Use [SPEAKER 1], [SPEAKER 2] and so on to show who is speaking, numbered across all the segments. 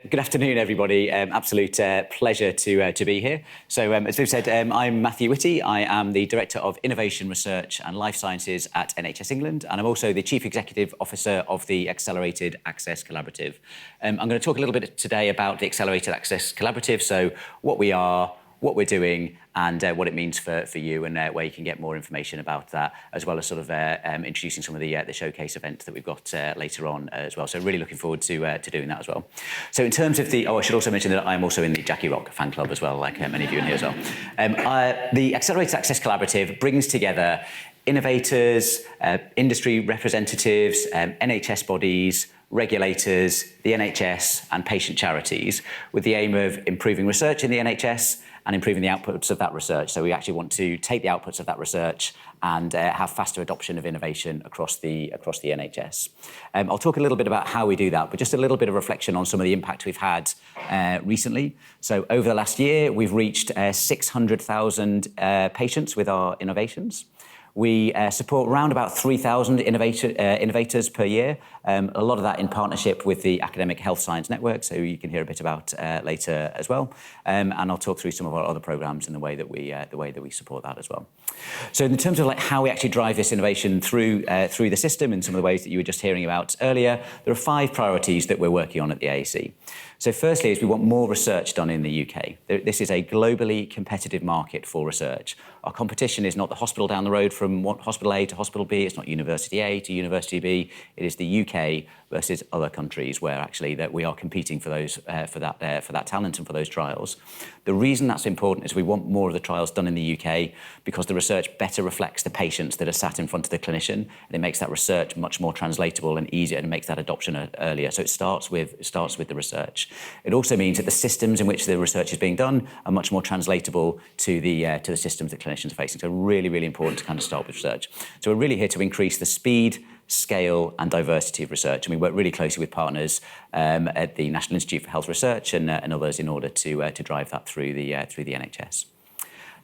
[SPEAKER 1] Good afternoon, everybody. Absolute pleasure to be here. So, as Viv said, I'm Matthew Whitty. I am the Director of Innovation Research and Life Sciences at NHS England, and I'm also the Chief Executive Officer of the Accelerated Access Collaborative. I'm going to talk a little bit today about the Accelerated Access Collaborative, so what we are, what we're doing, and what it means for you, and where you can get more information about that, as well as sort of introducing some of the showcase events that we've got later on as well. So really looking forward to doing that as well. So in terms of I should also mention that I'm also in the Jackie Rock fan club as well, like many of you in here as well. The Accelerated Access Collaborative brings together innovators, industry representatives, NHS bodies, regulators, the NHS and patient charities, with the aim of improving research in the NHS and improving the outputs of that research. So we actually want to take the outputs of that research and have faster adoption of innovation across the NHS. I'll talk a little bit about how we do that, but just a little bit of reflection on some of the impact we've had recently. So over the last year, we've reached 600,000 patients with our innovations. We support around about 3,000 innovators per year, a lot of that in partnership with the Academic Health Science Network, so you can hear a bit about later as well. And I'll talk through some of our other programs and the way that we support that as well. So in terms of like how we actually drive this innovation through the system and some of the ways that you were just hearing about earlier, there are 5 priorities that we're working on at the AAC. So firstly is we want more research done in the UK. This is a globally competitive market for research. Our competition is not the hospital down the road from hospital A to hospital B. It's not university A to university B. It is the UK versus other countries where actually that we are competing for those for that talent and for those trials. The reason that's important is we want more of the trials done in the UK because the research better reflects the patients that are sat in front of the clinician, and it makes that research much more translatable and easier, and makes that adoption earlier. So it starts with the research. It also means that the systems in which the research is being done are much more translatable to the systems that clinicians are facing. So really, really important to kind of start with research. So we're really here to increase the speed, scale and diversity of research, and we work really closely with partners at the National Institute for Health Research and others in order to drive that through the NHS.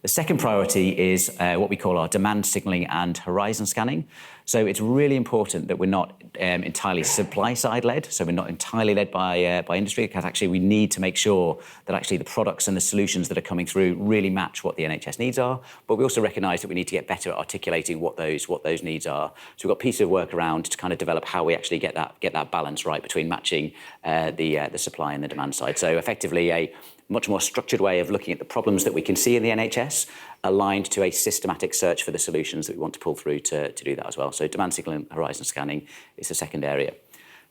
[SPEAKER 1] The second priority is what we call our demand signalling and horizon scanning. So it's really important that we're not entirely supply-side led, so we're not entirely led by industry, because actually we need to make sure that actually the products and the solutions that are coming through really match what the NHS needs are, but we also recognise that we need to get better at articulating what those needs are. So we've got pieces of work around to kind of develop how we actually get that balance right between matching the supply and the demand side. So effectively a much more structured way of looking at the problems that we can see in the NHS, aligned to a systematic search for the solutions that we want to pull through to do that as well. So demand signalling and horizon scanning is the second area.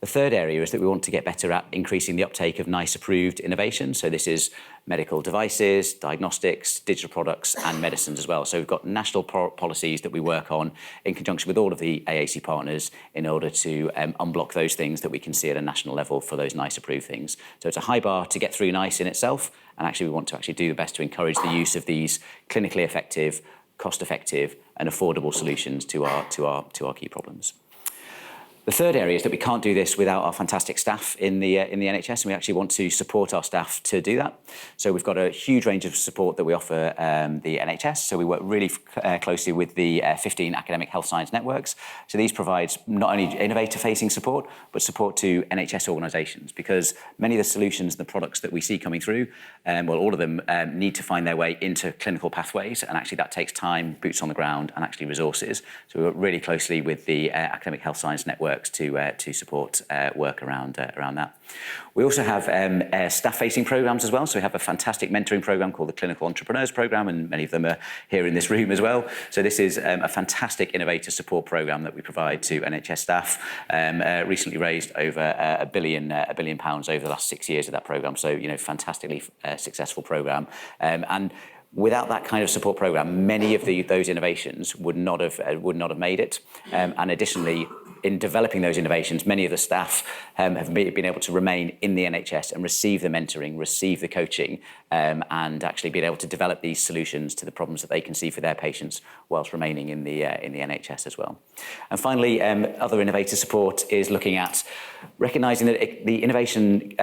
[SPEAKER 1] The third area is that we want to get better at increasing the uptake of NICE-approved innovation. So this is medical devices, diagnostics, digital products and medicines as well. So we've got national policies that we work on in conjunction with all of the AAC partners in order to unblock those things that we can see at a national level for those NICE-approved things. So it's a high bar to get through NICE in itself, and actually we want to actually do the best to encourage the use of these clinically effective, cost-effective and affordable solutions to our key problems. The third area is that we can't do this without our fantastic staff in the NHS, and we actually want to support our staff to do that. So we've got a huge range of support that we offer the NHS. So we work really closely with the 15 academic health science networks. So these provide not only innovator-facing support, but support to NHS organisations, because many of the solutions and the products that we see coming through, all of them need to find their way into clinical pathways, and actually that takes time, boots on the ground, and actually resources. So we work really closely with the academic health science networks to support work around that. We also have staff-facing programs as well. So we have a fantastic mentoring program called the Clinical Entrepreneurs Program, and many of them are here in this room as well. So this is a fantastic innovator support program that we provide to NHS staff. Recently raised over £1 billion over the last 6 years of that program. So fantastically successful program. And without that kind of support program, many of those innovations would not have made it. And additionally, in developing those innovations, many of the staff have been able to remain in the NHS and receive the mentoring, receive the coaching, and actually being able to develop these solutions to the problems that they can see for their patients whilst remaining in the NHS as well. And finally, other innovator support is looking at recognising that the innovation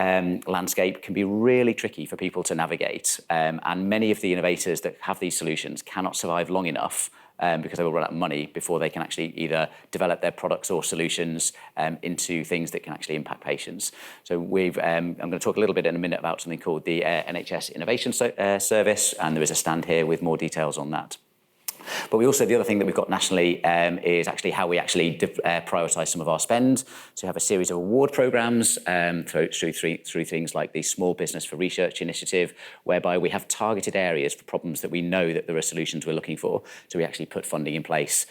[SPEAKER 1] landscape can be really tricky for people to navigate, and many of the innovators that have these solutions cannot survive long enough because they will run out of money before they can actually either develop their products or solutions into things that can actually impact patients. So I'm going to talk a little bit in a minute about something called the NHS Innovation Service, and there is a stand here with more details on that. But we also, the other thing that we've got nationally is actually how we actually prioritise some of our spend. So we have a series of award programmes through things like the Small Business for Research initiative, whereby we have targeted areas for problems that we know that there are solutions we're looking for. So we actually put funding in place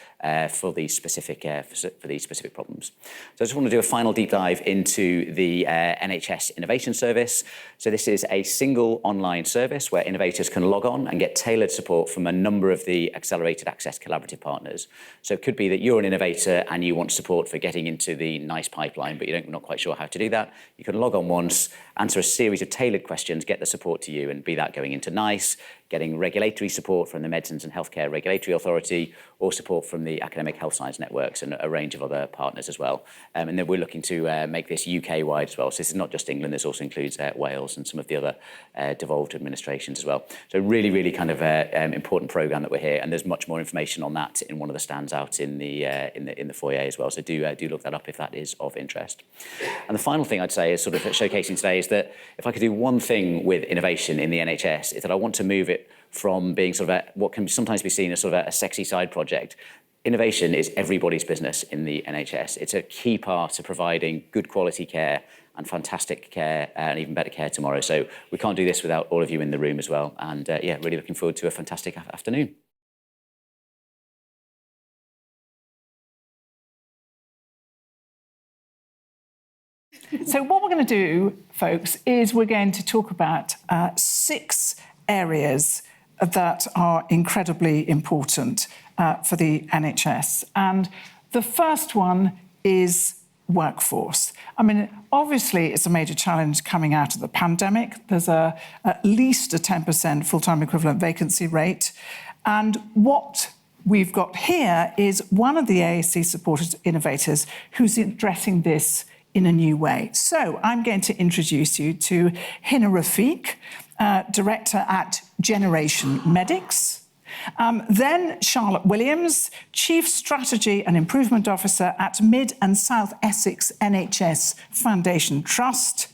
[SPEAKER 1] for these specific problems. So I just want to do a final deep dive into the NHS Innovation Service. So this is a single online service where innovators can log on and get tailored support from a number of the accelerated access collaborative partners. So it could be that you're an innovator and you want support for getting into the NICE pipeline, but you're not quite sure how to do that. You can log on once, answer a series of tailored questions, get the support to you, and be that going into NICE, getting regulatory support from the Medicines and Healthcare Regulatory Authority, or support from the Academic Health Science Networks and a range of other partners as well. And then we're looking to make this UK-wide as well. So this is not just England, this also includes Wales and some of the other devolved administrations as well. So really, really kind of important programme that we're here, and there's much more information on that in one of the stands out in the foyer as well. So do look that up if that is of interest. And the final thing I'd say is sort of showcasing today is that if I could do one thing with innovation in the NHS, is that I want to move it from being sort of what can sometimes be seen as sort of a sexy side project. Innovation is everybody's business in the NHS. It's a key part of providing good quality care and fantastic care and even better care tomorrow. So we can't do this without all of you in the room as well. And yeah, really looking forward to a fantastic afternoon.
[SPEAKER 2] So what we're going to do, folks, is we're going to talk about 6 areas that are incredibly important for the NHS. And the first one is workforce. I mean, obviously, it's a major challenge coming out of the pandemic. There's at least a 10% full-time equivalent vacancy rate. And what we've got here is one of the AAC-supported innovators who's addressing this in a new way. So I'm going to introduce you to Hina Rafiq, Director at Generation Medics. Then Charlotte Williams, Chief Strategy and Improvement Officer at Mid and South Essex NHS Foundation Trust.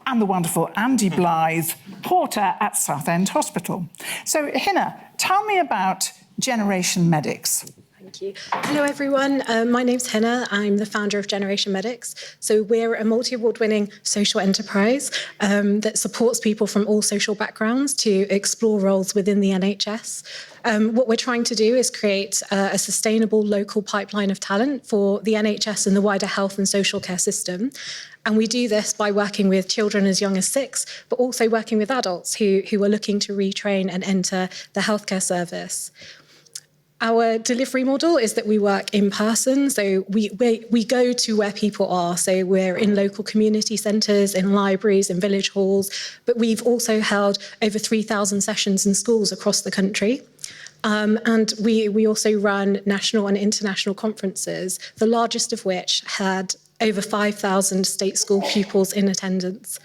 [SPEAKER 2] And the wonderful Andy Blythe, Porter at Southend Hospital. So Hina, tell me about Generation Medics.
[SPEAKER 3] Thank you. Hello, everyone. My name's Hina. I'm the founder of Generation Medics. So we're a multi-award winning social enterprise that supports people from all social backgrounds to explore roles within the NHS. What we're trying to do is create a sustainable local pipeline of talent for the NHS and the wider health and social care system. And we do this by working with children as young as 6, but also working with adults who are looking to retrain and enter the healthcare service. Our delivery model is that we work in person, so we go to where people are. So we're in local community centres, in libraries, in village halls, but we've also held over 3,000 sessions in schools across the country. And we also run national and international conferences, the largest of which had over 5,000 state school pupils in attendance.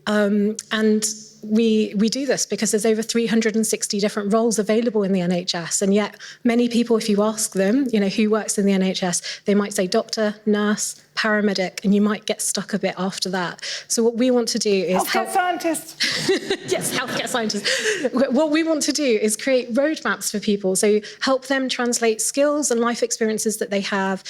[SPEAKER 3] And we do this because there's over 360 different roles available in the NHS. And yet many people, if you ask them, who works in the NHS, they might say doctor, nurse, paramedic, and you might get stuck a bit after that. So what we want to do is
[SPEAKER 2] healthcare scientists.
[SPEAKER 3] Yes, healthcare scientists. What we want to do is create roadmaps for people. So help them translate skills and life experiences that they have,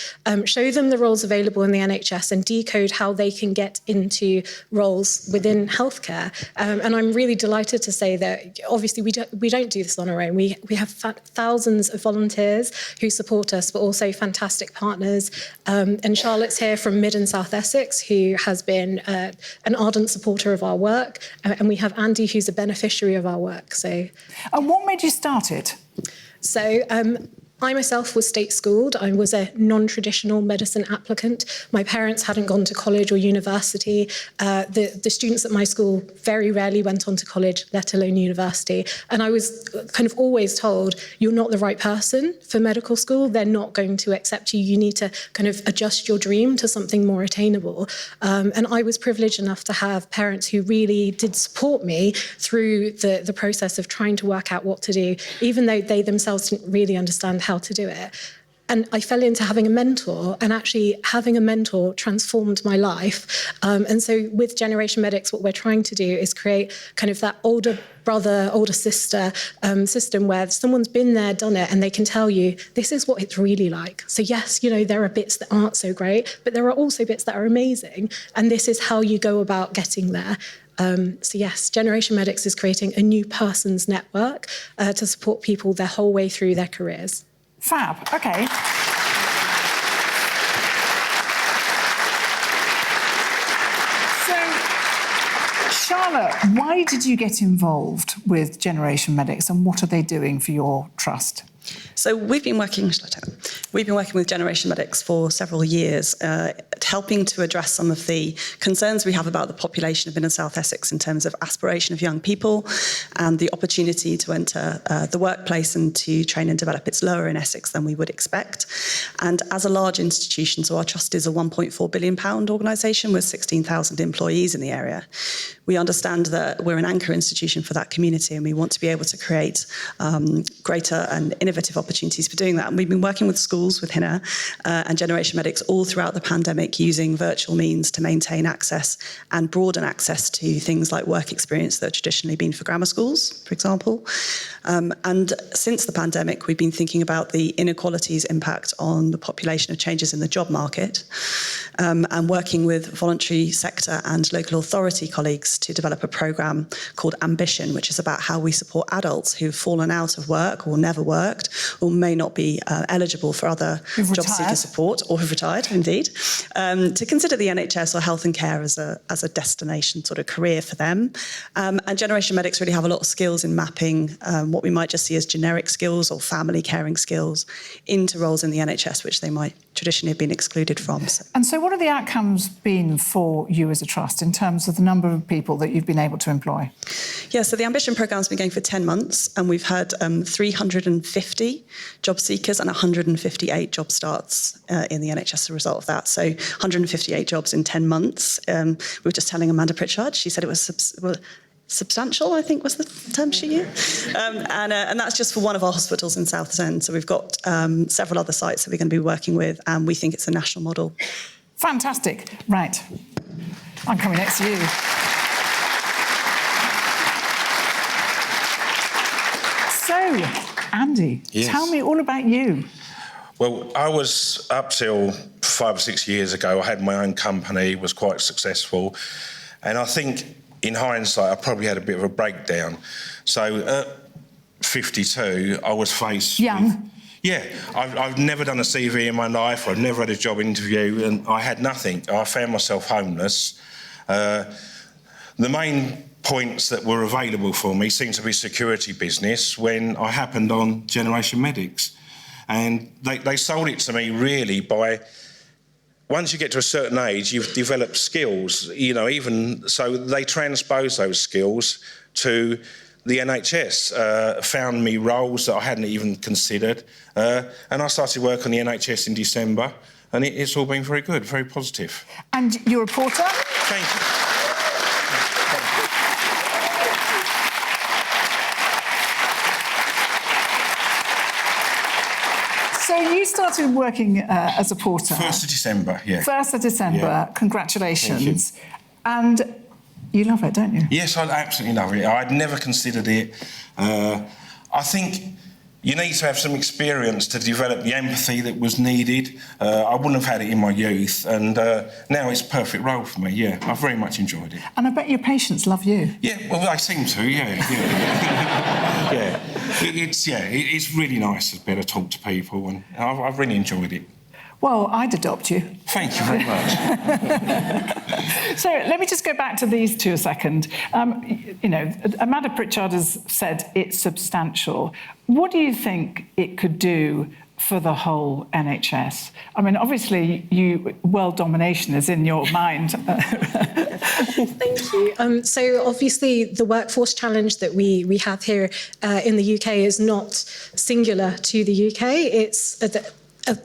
[SPEAKER 3] show them the roles available in the NHS and decode how they can get into roles within healthcare. And I'm really delighted to say that obviously we don't do this on our own. We have thousands of volunteers who support us, but also fantastic partners. And Charlotte's here from Mid and South Essex, who has been an ardent supporter of our work. And we have Andy, who's a beneficiary of our work. So,
[SPEAKER 2] and what made you start it?
[SPEAKER 3] So I myself was state schooled. I was a non-traditional medicine applicant. My parents hadn't gone to college or university. The students at my school very rarely went on to college, let alone university. And I was kind of always told, you're not the right person for medical school. They're not going to accept you. You need to kind of adjust your dream to something more attainable. And I was privileged enough to have parents who really did support me through the process of trying to work out what to do, even though they themselves didn't really understand how to do it. And I fell into having a mentor, and actually having a mentor transformed my life. And so with Generation Medics, what we're trying to do is create kind of that older brother, older sister system where someone's been there, done it, and they can tell you, this is what it's really like. So yes, you know, there are bits that aren't so great, but there are also bits that are amazing. And this is how you go about getting there. So yes, Generation Medics is creating a new person's network to support people their whole way through their careers.
[SPEAKER 2] Fab, OK. So, Charlotte, why did you get involved with Generation Medics and what are they doing for your trust?
[SPEAKER 4] So we've been working with Generation Medics for several years, helping to address some of the concerns we have about the population of Inner South Essex in terms of aspiration of young people and the opportunity to enter the workplace and to train and develop. It's lower in Essex than we would expect. And as a large institution, so our trust is a £1.4 billion organisation with 16,000 employees in the area. We understand that we're an anchor institution for that community and we want to be able to create greater and innovative opportunities for doing that. And we've been working with schools, with HINA and Generation Medics all throughout the pandemic using virtual means to maintain access and broaden access to things like work experience that have traditionally been for grammar schools, for example. And since the pandemic, we've been thinking about the inequalities impact on the population of changes in the job market and working with voluntary sector and local authority colleagues to develop a programme called Ambition, which is about how we support adults who've fallen out of work or never worked or may not be eligible for other job seeker support or who've retired, indeed, to consider the NHS or health and care as a destination sort of career for them. And Generation Medics really have a lot of skills in mapping what we might just see as generic skills or family caring skills into roles in the NHS, which they might traditionally have been excluded from.
[SPEAKER 2] And so what have the outcomes been for you as a trust in terms of the number of people that you've been able to employ?
[SPEAKER 4] Yeah, so the Ambition programme's been going for 10 months and we've had 350 job seekers and 158 job starts in the NHS as a result of that. So 158 jobs in 10 months. We were just telling Amanda Pritchard, she said it was substantial, I think was the term she used. And that's just for one of our hospitals in Southend. So we've got several other sites that we're going to be working with, and we think it's a national model.
[SPEAKER 2] Fantastic. Right. I'm coming next to you. So, Andy,
[SPEAKER 5] yes.
[SPEAKER 2] Tell me all about you.
[SPEAKER 5] Well, I was, up till 5 or 6 years ago, I had my own company, was quite successful. And I think, in hindsight, I probably had a bit of a breakdown. So at 52, I was faced with... Yeah, I've never done a CV in my life. I've never had a job interview, and I had nothing. I found myself homeless. The main points that were available for me seemed to be security business when I happened on Generation Medics. And they sold it to me really by... Once you get to a certain age, you've developed skills, you know, even... So they transpose those skills to the NHS, found me roles that I hadn't even considered. And I started work on the NHS in December, and it's all been very good, very positive.
[SPEAKER 2] And you're a porter?
[SPEAKER 5] Thank you.
[SPEAKER 2] So you started working as a porter.
[SPEAKER 5] 1st of December, yeah.
[SPEAKER 2] 1st of December,
[SPEAKER 5] yeah.
[SPEAKER 2] Congratulations. And you love it, don't you?
[SPEAKER 5] Yes, I absolutely love it. I'd never considered it. I think you need to have some experience to develop the empathy that was needed. I wouldn't have had it in my youth, and now it's a perfect role for me, yeah. I've very much enjoyed it.
[SPEAKER 2] And I bet your patients love you.
[SPEAKER 5] Yeah, well, they seem to, yeah. Yeah. It's really nice to be able to talk to people, and I've really enjoyed it.
[SPEAKER 2] Well, I'd adopt you.
[SPEAKER 5] Thank you very much.
[SPEAKER 2] So let me just go back to these two a second. You know, Amanda Pritchard has said it's substantial. What do you think it could do for the whole NHS? I mean, obviously, world domination is in your mind.
[SPEAKER 3] Thank you. So obviously, the workforce challenge that we have here in the UK is not singular to the UK. It's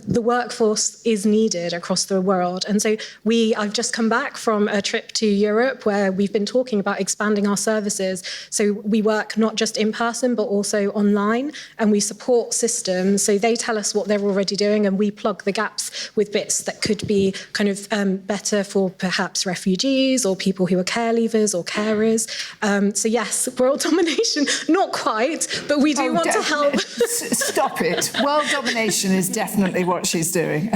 [SPEAKER 3] the workforce is needed across the world. And so I've just come back from a trip to Europe where we've been talking about expanding our services. So we work not just in person, but also online, and we support systems. So they tell us what they're already doing, and we plug the gaps with bits that could be kind of better for perhaps refugees or people who are care leavers or carers. So yes, world domination, not quite, but we do want to help.
[SPEAKER 2] Stop it. World domination is definitely what she's doing.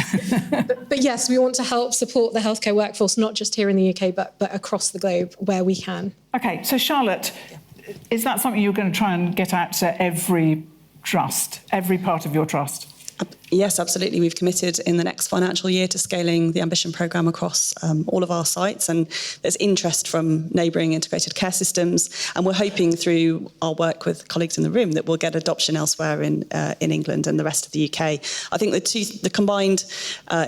[SPEAKER 3] but yes, we want to help support the healthcare workforce, not just here in the UK, but across the globe where we can.
[SPEAKER 2] OK, so Charlotte, is that something you're going to try and get out to every trust, every part of your trust?
[SPEAKER 4] Yes, absolutely. We've committed in the next financial year to scaling the Ambition programme across all of our sites, and there's interest from neighbouring integrated care systems, and we're hoping through our work with colleagues in the room that we'll get adoption elsewhere in England and the rest of the UK. I think the combined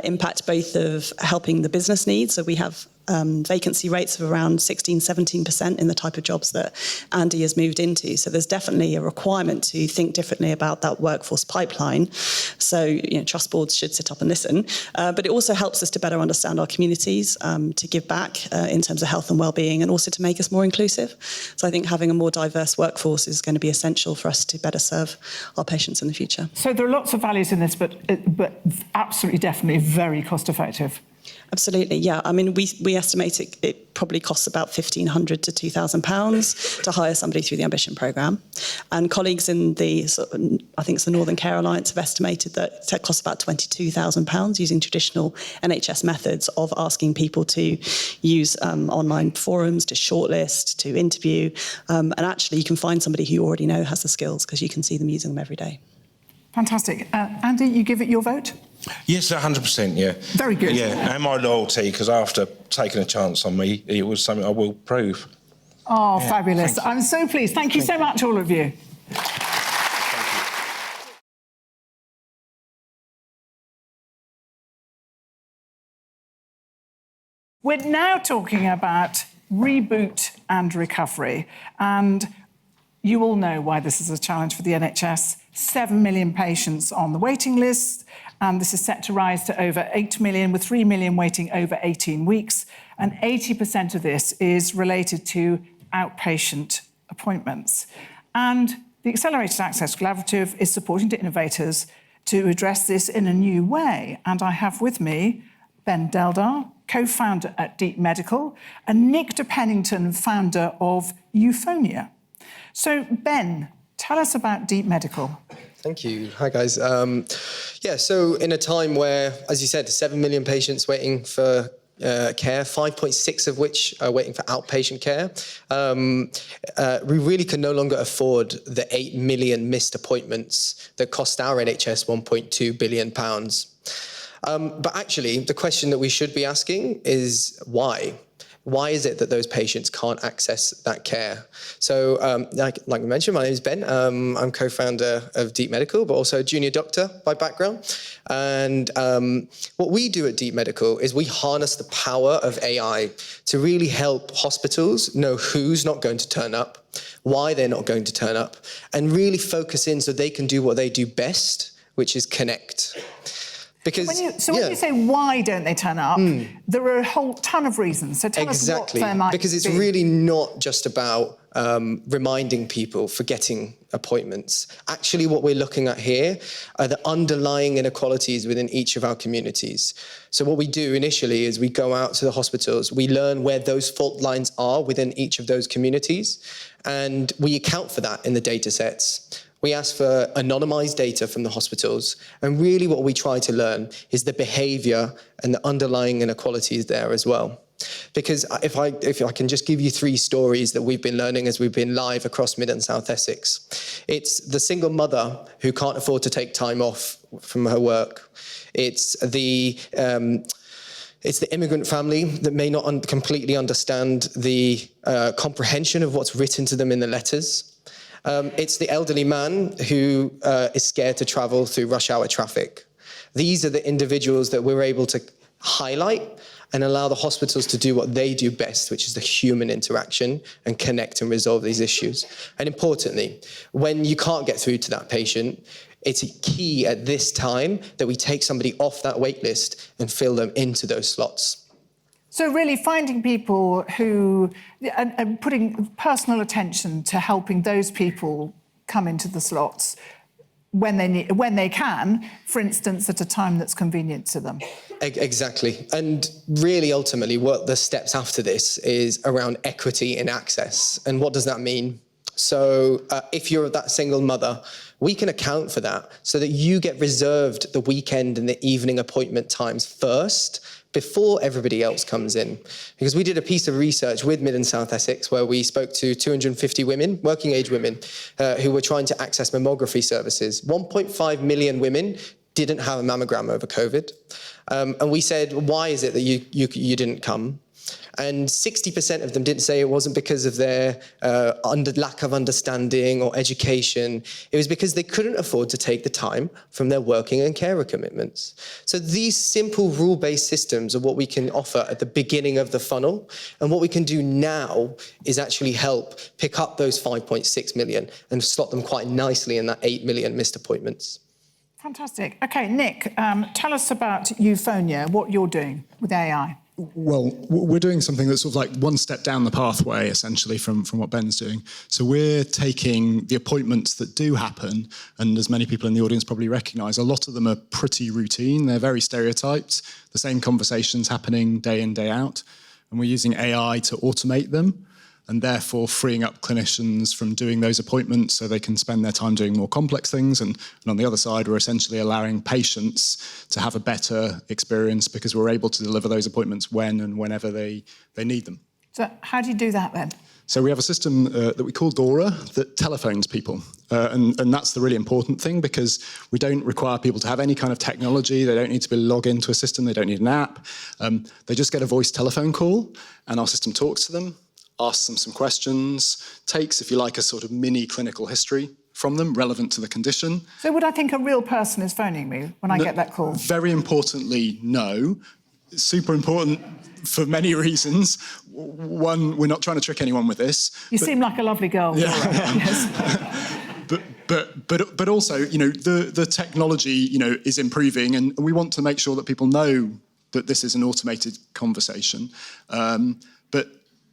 [SPEAKER 4] impact both of helping the business needs, so we have vacancy rates of around 16-17% in the type of jobs that Andy has moved into. So there's definitely a requirement to think differently about that workforce pipeline. So trust boards should sit up and listen. But it also helps us to better understand our communities, to give back in terms of health and well-being, and also to make us more inclusive. So I think having a more diverse workforce is going to be essential for us to better serve our patients in the future.
[SPEAKER 2] So there are lots of values in this, but absolutely, definitely very cost effective.
[SPEAKER 4] Absolutely, yeah. I mean, we estimate it probably costs about £1,500 to £2,000 to hire somebody through the Ambition programme. And colleagues in I think it's the Northern Care Alliance, have estimated that it costs about £22,000 using traditional NHS methods of asking people to use online forums, to shortlist, to interview. And actually, you can find somebody who you already know has the skills because you can see them using them every day.
[SPEAKER 2] Fantastic. Andy, you give it your vote?
[SPEAKER 5] Yes, 100%, yeah.
[SPEAKER 2] Very good.
[SPEAKER 5] Yeah, and my loyalty, because after taking a chance on me, it was something I will prove.
[SPEAKER 2] Oh, yeah, fabulous. I'm so pleased. Thank you so much, all of you. We're now talking about reboot and recovery. And you all know why this is a challenge for the NHS. 7 million patients on the waiting list, and this is set to rise to over 8 million, with 3 million waiting over 18 weeks. And 80% of this is related to outpatient appointments. And the Accelerated Access Collaborative is supporting to innovators to address this in a new way. And I have with me Ben Deldar, co-founder at Deep Medical, and Nick de Pennington, founder of Euphonia. So, Ben, tell us about Deep Medical.
[SPEAKER 6] Thank you. Hi, guys. So in a time where, as you said, 7 million patients waiting for care, 5.6 of which are waiting for outpatient care, we really can no longer afford the 8 million missed appointments that cost our NHS £1.2 billion. But actually, the question that we should be asking is why? Why is it that those patients can't access that care? So, like we mentioned, my name is Ben. I'm co-founder of Deep Medical, but also a junior doctor by background. And what we do at Deep Medical is we harness the power of AI to really help hospitals know who's not going to turn up, why they're not going to turn up, and really focus in so they can do what they do best, which is connect. Because,
[SPEAKER 2] when you say why don't they turn up, there are a whole ton of reasons. So tell us what there might be.
[SPEAKER 6] Because it's really not just about reminding people, forgetting appointments. Actually, what we're looking at here are the underlying inequalities within each of our communities. So what we do initially is we go out to the hospitals, we learn where those fault lines are within each of those communities, and we account for that in the data sets. We ask for anonymized data from the hospitals, and really what we try to learn is the behavior and the underlying inequalities there as well. Because if I can just give you 3 stories that we've been learning as we've been live across Mid and South Essex. It's the single mother who can't afford to take time off from her work. It's the immigrant family that may not completely understand the comprehension of what's written to them in the letters. It's the elderly man who is scared to travel through rush hour traffic. These are the individuals that we're able to highlight and allow the hospitals to do what they do best, which is the human interaction and connect and resolve these issues. And importantly, when you can't get through to that patient, it's key at this time that we take somebody off that wait list and fill them into those slots.
[SPEAKER 2] So really finding people who, and putting personal attention to helping those people come into the slots when they can, for instance, at a time that's convenient to them.
[SPEAKER 6] Exactly. And really, ultimately, what the steps after this is around equity in access. And what does that mean? So if you're that single mother, we can account for that so that you get reserved the weekend and the evening appointment times first before everybody else comes in. Because we did a piece of research with Mid and South Essex where we spoke to 250 women, working age women, who were trying to access mammography services. 1.5 million women didn't have a mammogram over COVID. And we said, why is it that you didn't come? And 60% of them didn't say it wasn't because of their lack of understanding or education. It was because they couldn't afford to take the time from their working and carer commitments. So these simple rule-based systems are what we can offer at the beginning of the funnel. And what we can do now is actually help pick up those 5.6 million and slot them quite nicely in that 8 million missed appointments.
[SPEAKER 2] Fantastic. Okay, Nick, tell us about Euphonia, what you're doing with AI.
[SPEAKER 7] Well, we're doing something that's sort of like one step down the pathway, essentially, from what Ben's doing. So we're taking the appointments that do happen, and as many people in the audience probably recognise, a lot of them are pretty routine. They're very stereotyped. The same conversations happening day in, day out. And we're using AI to automate them, and therefore freeing up clinicians from doing those appointments so they can spend their time doing more complex things. And on the other side, we're essentially allowing patients to have a better experience because we're able to deliver those appointments when and whenever they need them.
[SPEAKER 2] So how do you do that then?
[SPEAKER 7] So we have a system that we call Dora that telephones people. And that's the really important thing because we don't require people to have any kind of technology. They don't need to be logged into a system. They don't need an app. They just get a voice telephone call and our system talks to them, asks them some questions, takes, if you like, a sort of mini clinical history from them relevant to the condition.
[SPEAKER 2] So would I think a real person is phoning me when I get that call?
[SPEAKER 7] Very importantly, no. It's super important for many reasons. One, we're not trying to trick anyone with this.
[SPEAKER 2] You seem like a lovely girl.
[SPEAKER 7] Yeah.
[SPEAKER 2] Yes.
[SPEAKER 7] But also, you know, the technology, you know, is improving, and we want to make sure that people know that this is an automated conversation. But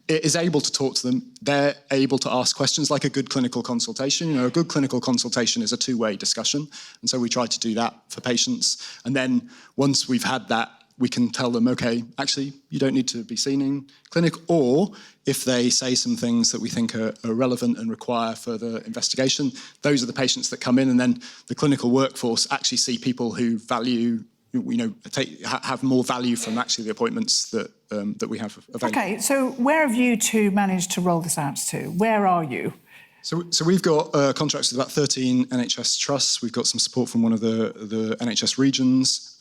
[SPEAKER 7] it is able to talk to them. They're able to ask questions like a good clinical consultation. You know, a good clinical consultation is a two-way discussion. And so we try to do that for patients. And then once we've had that, we can tell them, okay, actually, you don't need to be seen in clinic. Or if they say some things that we think are relevant and require further investigation, those are the patients that come in. And then the clinical workforce actually see people who value, you know, have more value from actually the appointments that we have available.
[SPEAKER 2] Okay, so where have you two managed to roll this out to? Where are you?
[SPEAKER 7] So we've got contracts with about 13 NHS trusts. We've got some support from one of the NHS regions.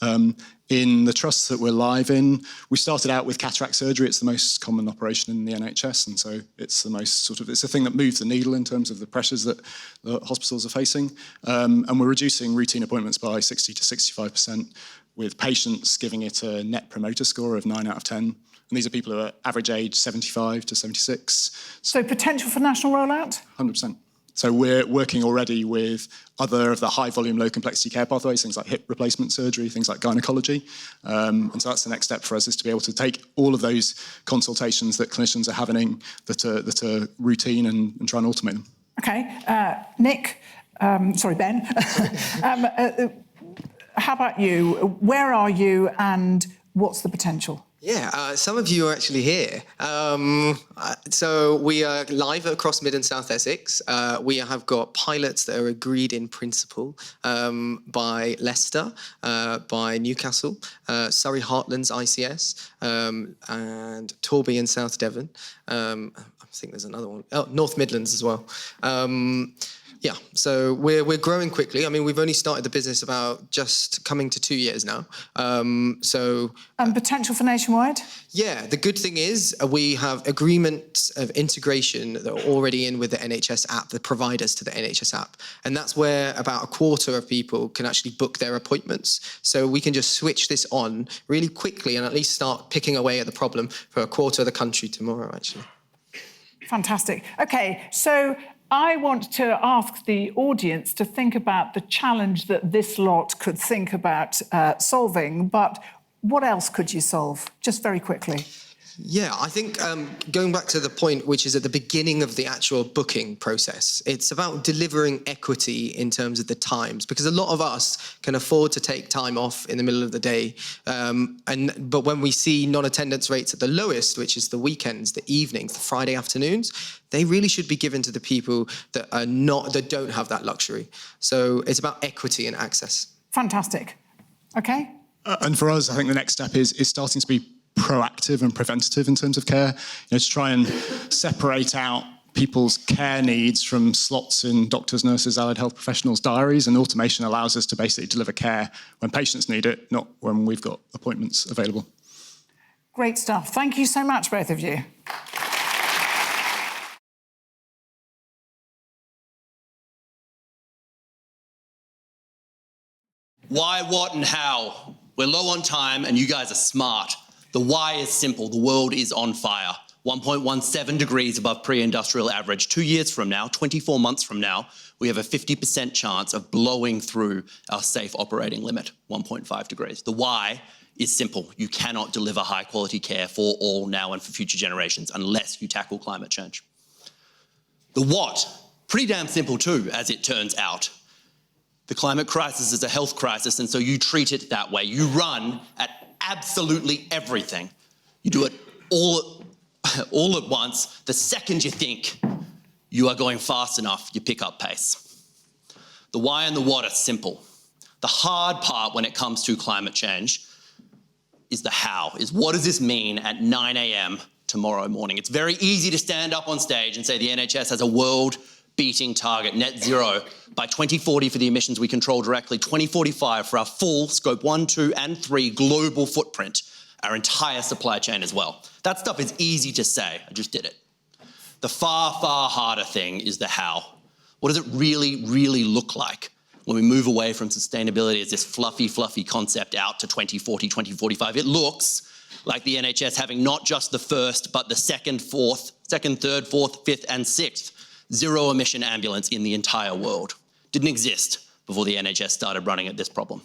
[SPEAKER 7] In the trusts that we're live in, we started out with cataract surgery. It's the most common operation in the NHS, and so it's the most it's a thing that moves the needle in terms of the pressures that the hospitals are facing. And we're reducing routine appointments by 60 to 65%, with patients giving it a net promoter score of 9 out of 10. And these are people who are average age 75 to 76.
[SPEAKER 2] So potential for national rollout?
[SPEAKER 7] 100%. So we're working already with other of the high volume, low complexity care pathways, things like hip replacement surgery, things like gynecology. And so that's the next step for us, is to be able to take all of those consultations that clinicians are having that are routine and try and automate them.
[SPEAKER 2] Okay, Nick, Ben, how about you? Where are you and what's the potential?
[SPEAKER 6] Yeah, some of you are actually here. So we are live across Mid and South Essex. We have got pilots that are agreed in principle by Leicester, by Newcastle, Surrey Heartlands ICS, and Torby in South Devon. I'm think there's another one. Oh, North Midlands as well. Yeah, so we're growing quickly. I mean, we've only started the business about just coming to 2 years now.
[SPEAKER 2] And potential for nationwide?
[SPEAKER 6] Yeah, the good thing is we have agreements of integration that are already in with the NHS app, the providers to the NHS app. And that's where about a quarter of people can actually book their appointments. So we can just switch this on really quickly and at least start picking away at the problem for a quarter of the country tomorrow, actually.
[SPEAKER 2] Fantastic. Okay, so I want to ask the audience to think about the challenge that this lot could think about solving, but what else could you solve? Just very quickly.
[SPEAKER 6] Yeah, I think going back to the point which is at the beginning of the actual booking process, it's about delivering equity in terms of the times, because a lot of us can afford to take time off in the middle of the day. But when we see non-attendance rates at the lowest, which is the weekends, the evenings, the Friday afternoons, they really should be given to the people that don't have that luxury. So it's about equity and access.
[SPEAKER 2] Fantastic. Okay.
[SPEAKER 7] And for us, I think the next step is starting to be proactive and preventative in terms of care, to try and separate out people's care needs from slots in doctors, nurses, allied health professionals' diaries, and automation allows us to basically deliver care when patients need it, not when we've got appointments available.
[SPEAKER 2] Great stuff. Thank you so much, both of you.
[SPEAKER 8] Why, what, and how? We're low on time, and you guys are smart. The why is simple. The world is on fire. 1.17 degrees above pre-industrial average. 2 years from now, 24 months from now, we have a 50% chance of blowing through our safe operating limit, 1.5 degrees. The why is simple. You cannot deliver high-quality care for all now and for future generations unless you tackle climate change. The what, pretty damn simple too, as it turns out. The climate crisis is a health crisis, and so you treat it that way. You run at absolutely everything. You do it all at once. The second you think you are going fast enough, you pick up pace. The why and the what are simple. The hard part when it comes to climate change is the how, is what does this mean at 9 a.m. tomorrow morning? It's very easy to stand up on stage and say the NHS has a world-beating target, net zero, by 2040 for the emissions we control directly, 2045 for our full scope 1, 2, and 3 global footprint, our entire supply chain as well. That stuff is easy to say. I just did it. The far, far harder thing is the how. What does it really, really look like when we move away from sustainability as this fluffy, fluffy concept out to 2040, 2045? It looks like the NHS having not just the first, but the second, third, fourth, fifth, and sixth zero-emission ambulance in the entire world. Didn't exist before the NHS started running at this problem.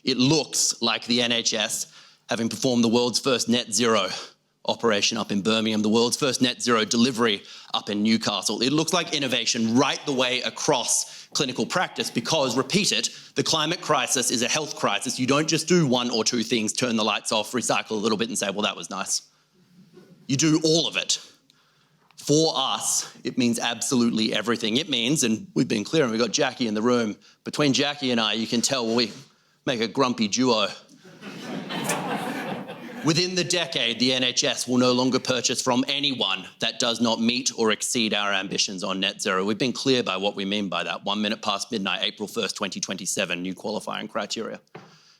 [SPEAKER 8] It looks like the NHS having performed the world's first net zero operation up in Birmingham, the world's first net zero delivery up in Newcastle. It looks like innovation right the way across clinical practice because, repeat it, the climate crisis is a health crisis. You don't just do one or two things, turn the lights off, recycle a little bit and say, well, that was nice. You do all of it. For us, it means absolutely everything. It means, and we've been clear, and we've got Jackie in the room, between Jackie and I, you can tell we make a grumpy duo. Within the decade, the NHS will no longer purchase from anyone that does not meet or exceed our ambitions on net zero. We've been clear by what we mean by that. 1 minute past midnight, April 1st, 2027, new qualifying criteria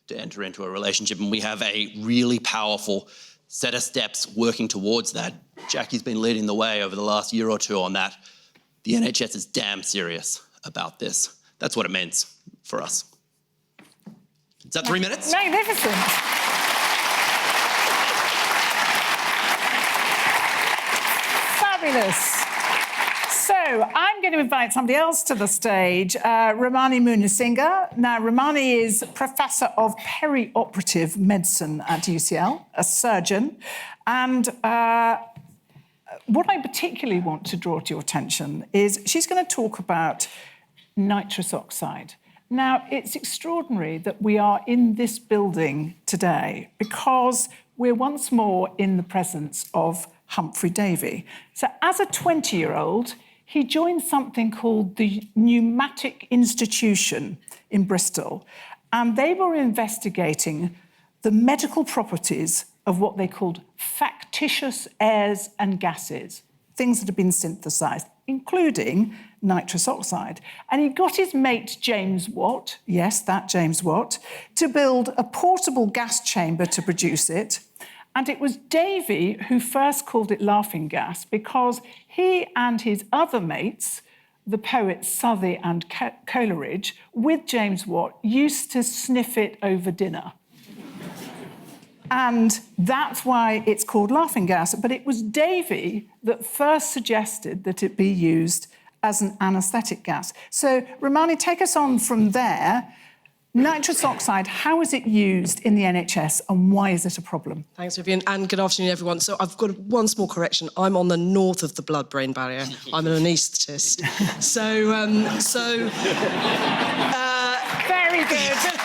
[SPEAKER 8] to enter into a relationship. And we have a really powerful set of steps working towards that. Jackie's been leading the way over the last year or two on that. The NHS is damn serious about this. That's what it means for us. Is that 3 minutes?
[SPEAKER 2] Magnificent. Fabulous. So I'm going to invite somebody else to the stage, Ramani Munasinghe. Now, Ramani is Professor of Perioperative Medicine at UCL, a surgeon. And what I particularly want to draw to your attention is she's going to talk about nitrous oxide. Now, it's extraordinary that we are in this building today because we're once more in the presence of Humphrey Davy. So as a 20-year-old, he joined something called the Pneumatic Institution in Bristol, and they were investigating the medical properties of what they called factitious airs and gases. things that have been synthesised, including nitrous oxide. And he got his mate James Watt, yes, that James Watt, to build a portable gas chamber to produce it. And it was Davy who first called it laughing gas because he and his other mates, the poets Southey and Coleridge, with James Watt, used to sniff it over dinner. And that's why it's called laughing gas. But it was Davy that first suggested that it be used as an anaesthetic gas. So, Romani, take us on from there. Nitrous oxide, how is it used in the NHS and why is it a problem?
[SPEAKER 9] Thanks, Vivian, and good afternoon, everyone. So I've got one small correction. I'm on the north of the blood-brain barrier. I'm an anaesthetist.
[SPEAKER 2] Very good.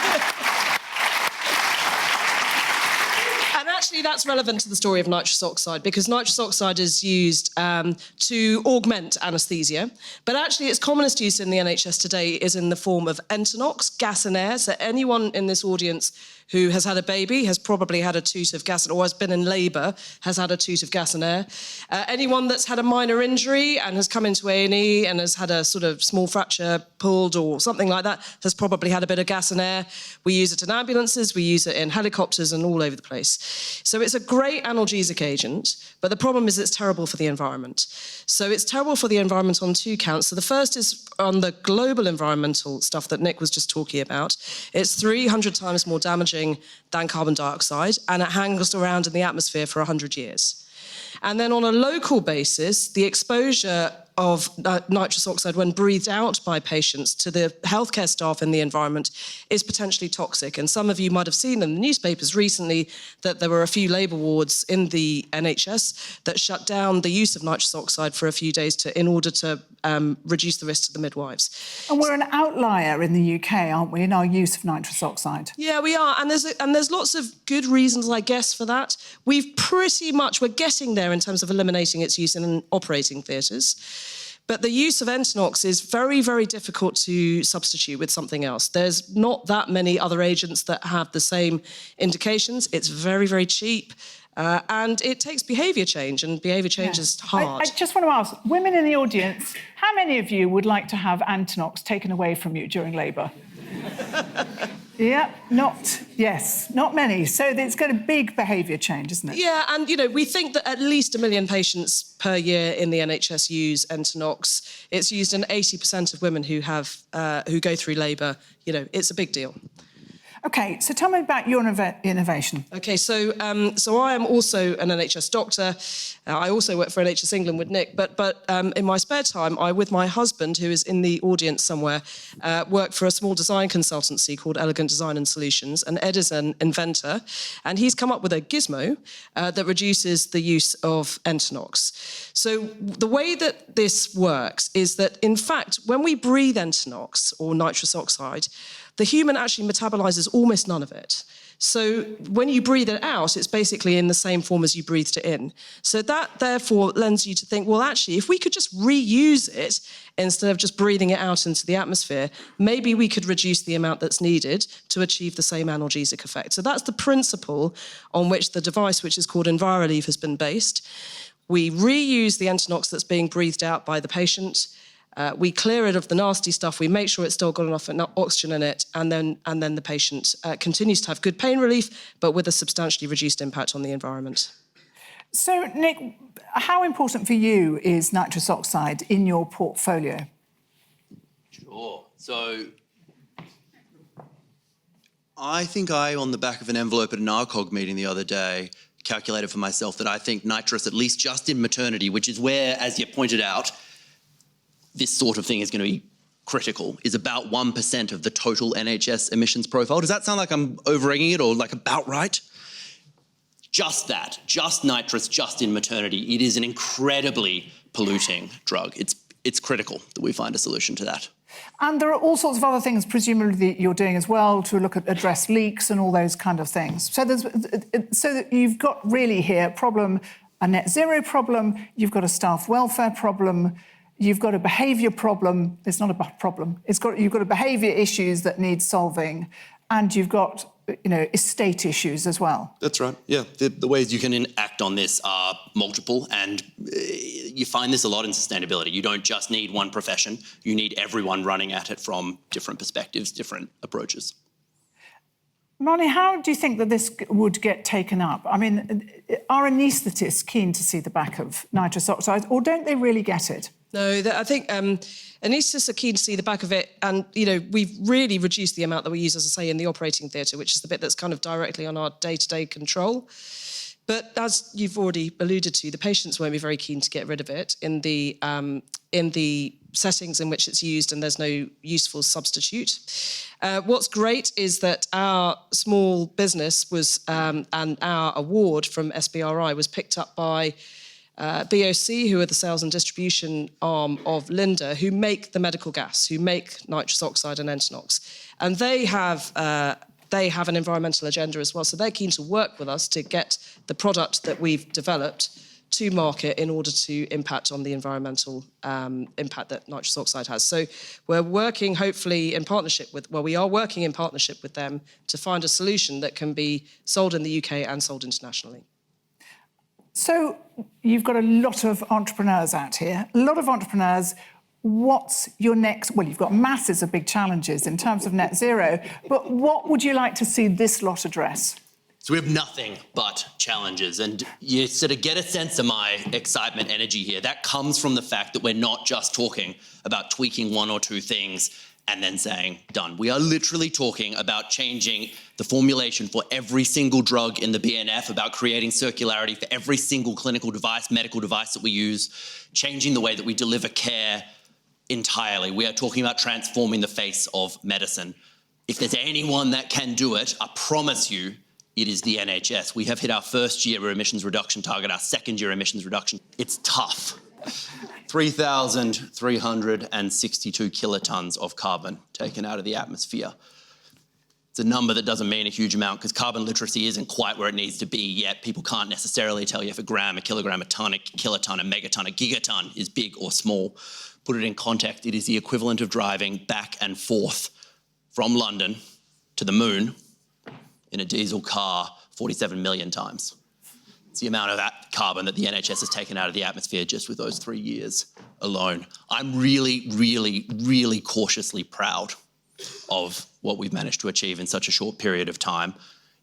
[SPEAKER 9] And actually, that's relevant to the story of nitrous oxide because nitrous oxide is used to augment anaesthesia. But actually, its commonest use in the NHS today is in the form of Entonox, gas and air. So anyone in this audience who has had a baby has probably had a toot of gas or has been in labour has had a toot of gas and air. Anyone that's had a minor injury and has come into A&E and has had a sort of small fracture pulled or something like that has probably had a bit of gas and air. We use it in ambulances, we use it in helicopters and all over the place. So it's a great analgesic agent, but the problem is it's terrible for the environment. So it's terrible for the environment on two counts. So the first is on the global environmental stuff that Nick was just talking about. It's 300 times more damaging than carbon dioxide, and it hangs around in the atmosphere for 100 years. And then on a local basis, the exposure of nitrous oxide when breathed out by patients to the healthcare staff in the environment is potentially toxic. And some of you might have seen in the newspapers recently that there were a few labour wards in the NHS that shut down the use of nitrous oxide for a few days in order to reduce the risk to the midwives.
[SPEAKER 2] And we're an outlier in the UK, aren't we, in our use of nitrous oxide?
[SPEAKER 9] Yeah, we are. And there's lots of good reasons, I guess, for that. We're getting there in terms of eliminating its use in operating theatres. But the use of Entonox is very, very difficult to substitute with something else. There's not that many other agents that have the same indications. It's very, very cheap. And it takes behaviour change, and behaviour change is hard.
[SPEAKER 2] I just want to ask, women in the audience, how many of you would like to have Entonox taken away from you during labour? Yeah, not many. So it's got a big behaviour change, isn't it?
[SPEAKER 9] Yeah, and, we think that at least 1 million patients per year in the NHS use Entonox. It's used in 80% of women who go through labour. It's a big deal.
[SPEAKER 2] OK, so tell me about your innovation.
[SPEAKER 9] OK, so I am also an NHS doctor. I also work for NHS England with Nick, but in my spare time, I, with my husband, who is in the audience somewhere, work for a small design consultancy called Elegant Design and Solutions, and Ed is an inventor, and he's come up with a gizmo that reduces the use of Entonox. So the way that this works is that, in fact, when we breathe Entonox, or nitrous oxide, the human actually metabolizes almost none of it. So when you breathe it out, it's basically in the same form as you breathed it in. So that, therefore, lends you to think, well, actually, if we could just reuse it instead of just breathing it out into the atmosphere, maybe we could reduce the amount that's needed to achieve the same analgesic effect. So that's the principle on which the device, which is called EnviroLeave, has been based. We reuse the Entonox that's being breathed out by the patient. We clear it of the nasty stuff. We make sure it's still got enough oxygen in it, and then the patient continues to have good pain relief, but with a substantially reduced impact on the environment.
[SPEAKER 2] So, Nick, how important for you is nitrous oxide in your portfolio?
[SPEAKER 8] Sure. So I think on the back of an envelope at an RCOG meeting the other day, calculated for myself that I think nitrous, at least just in maternity, which is where, as you pointed out, this sort of thing is going to be critical, is about 1% of the total NHS emissions profile. Does that sound like I'm over-egging it or like about right? Just nitrous, just in maternity. It is an incredibly polluting drug. It's critical that we find a solution to that.
[SPEAKER 2] And there are all sorts of other things, presumably, that you're doing as well to address leaks and all those kind of things. So that you've got really here a net zero problem, you've got a staff welfare problem, you've got a behaviour problem. It's not a problem. You've got a behaviour issues that need solving, and you've got estate issues as well.
[SPEAKER 8] That's right. Yeah, the ways you can act on this are multiple, and you find this a lot in sustainability. You don't just need one profession. You need everyone running at it from different perspectives, different approaches.
[SPEAKER 2] Marnie, how do you think that this would get taken up? I mean, are anaesthetists keen to see the back of nitrous oxide, or don't they really get it?
[SPEAKER 9] No, I think anaesthetists are keen to see the back of it, and we've really reduced the amount that we use, as I say, in the operating theatre, which is the bit that's kind of directly on our day-to-day control. But as you've already alluded to, the patients won't be very keen to get rid of it in the settings in which it's used, and there's no useful substitute. What's great is that our small business was, and our award from SBRI was picked up by BOC, who are the sales and distribution arm of Linde, who make the medical gas, who make nitrous oxide and Entonox. And they have an environmental agenda as well, so they're keen to work with us to get the product that we've developed to market in order to impact on the environmental impact that nitrous oxide has. So we're working hopefully in partnership with, we are working in partnership with them to find a solution that can be sold in the UK and sold internationally.
[SPEAKER 2] So you've got a lot of entrepreneurs out here, a lot of entrepreneurs. What's your next? Well, you've got masses of big challenges in terms of net zero, but what would you like to see this lot address?
[SPEAKER 8] So we have nothing but challenges, and you sort of get a sense of my excitement, energy here. That comes from the fact that we're not just talking about tweaking one or two things and then saying, done. We are literally talking about changing the formulation for every single drug in the BNF, about creating circularity for every single clinical device, medical device that we use, changing the way that we deliver care entirely. We are talking about transforming the face of medicine. If there's anyone that can do it, I promise you, it is the NHS. We have hit our first year emissions reduction target, our second year emissions reduction. It's tough. 3,362 kilotons of carbon taken out of the atmosphere. It's a number that doesn't mean a huge amount because carbon literacy isn't quite where it needs to be yet. People can't necessarily tell you if a gram, a kilogram, a ton, a kiloton, a megaton, a gigaton is big or small. Put it in context, it is the equivalent of driving back and forth from London to the moon in a diesel car 47 million times. It's the amount of that carbon that the NHS has taken out of the atmosphere just with those 3 years alone. I'm really, really, really cautiously proud of what we've managed to achieve in such a short period of time.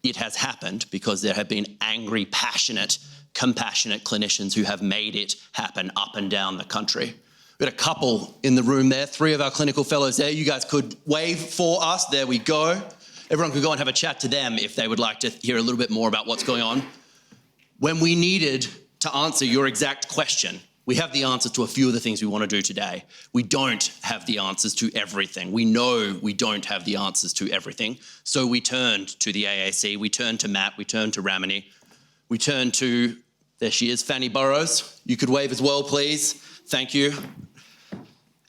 [SPEAKER 8] It has happened because there have been angry, passionate, compassionate clinicians who have made it happen up and down the country. We've got a couple in the room there, 3 of our clinical fellows there. You guys could wave for us. There we go. Everyone could go and have a chat to them if they would like to hear a little bit more about what's going on. When we needed to answer your exact question, we have the answers to a few of the things we want to do today. We don't have the answers to everything. We know we don't have the answers to everything. So we turned to the AAC, we turned to Matt, we turned to Ramani, we turned to, there she is, Fanny Burrows. You could wave as well, please. Thank you.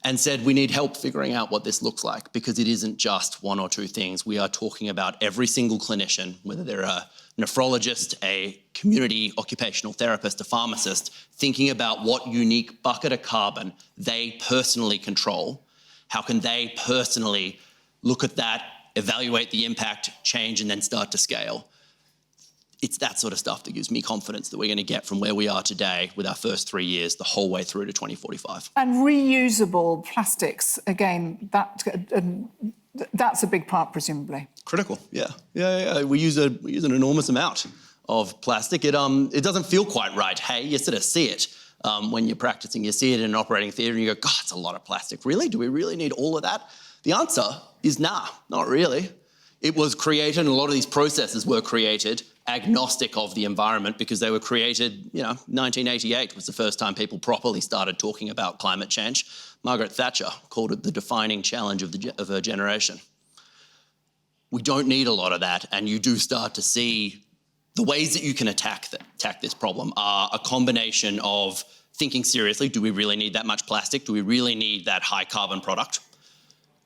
[SPEAKER 8] And said we need help figuring out what this looks like because it isn't just one or two things. We are talking about every single clinician, whether they're a nephrologist, a community occupational therapist, a pharmacist, thinking about what unique bucket of carbon they personally control. How can they personally look at that, evaluate the impact, change, and then start to scale? It's that sort of stuff that gives me confidence that we're going to get from where we are today with our first 3 years the whole way through to 2045.
[SPEAKER 2] And reusable plastics, again, that's a big part, presumably.
[SPEAKER 8] Critical, yeah. We use an enormous amount of plastic. It doesn't feel quite right. Hey, you sort of see it when you're practicing. You see it in an operating theatre and you go, God, it's a lot of plastic. Really? Do we really need all of that? The answer is nah, not really. It was created, and a lot of these processes were created agnostic of the environment because they were created, 1988 was the first time people properly started talking about climate change. Margaret Thatcher called it the defining challenge of her generation. We don't need a lot of that, and you do start to see the ways that you can attack this problem are a combination of thinking seriously, do we really need that much plastic? Do we really need that high carbon product?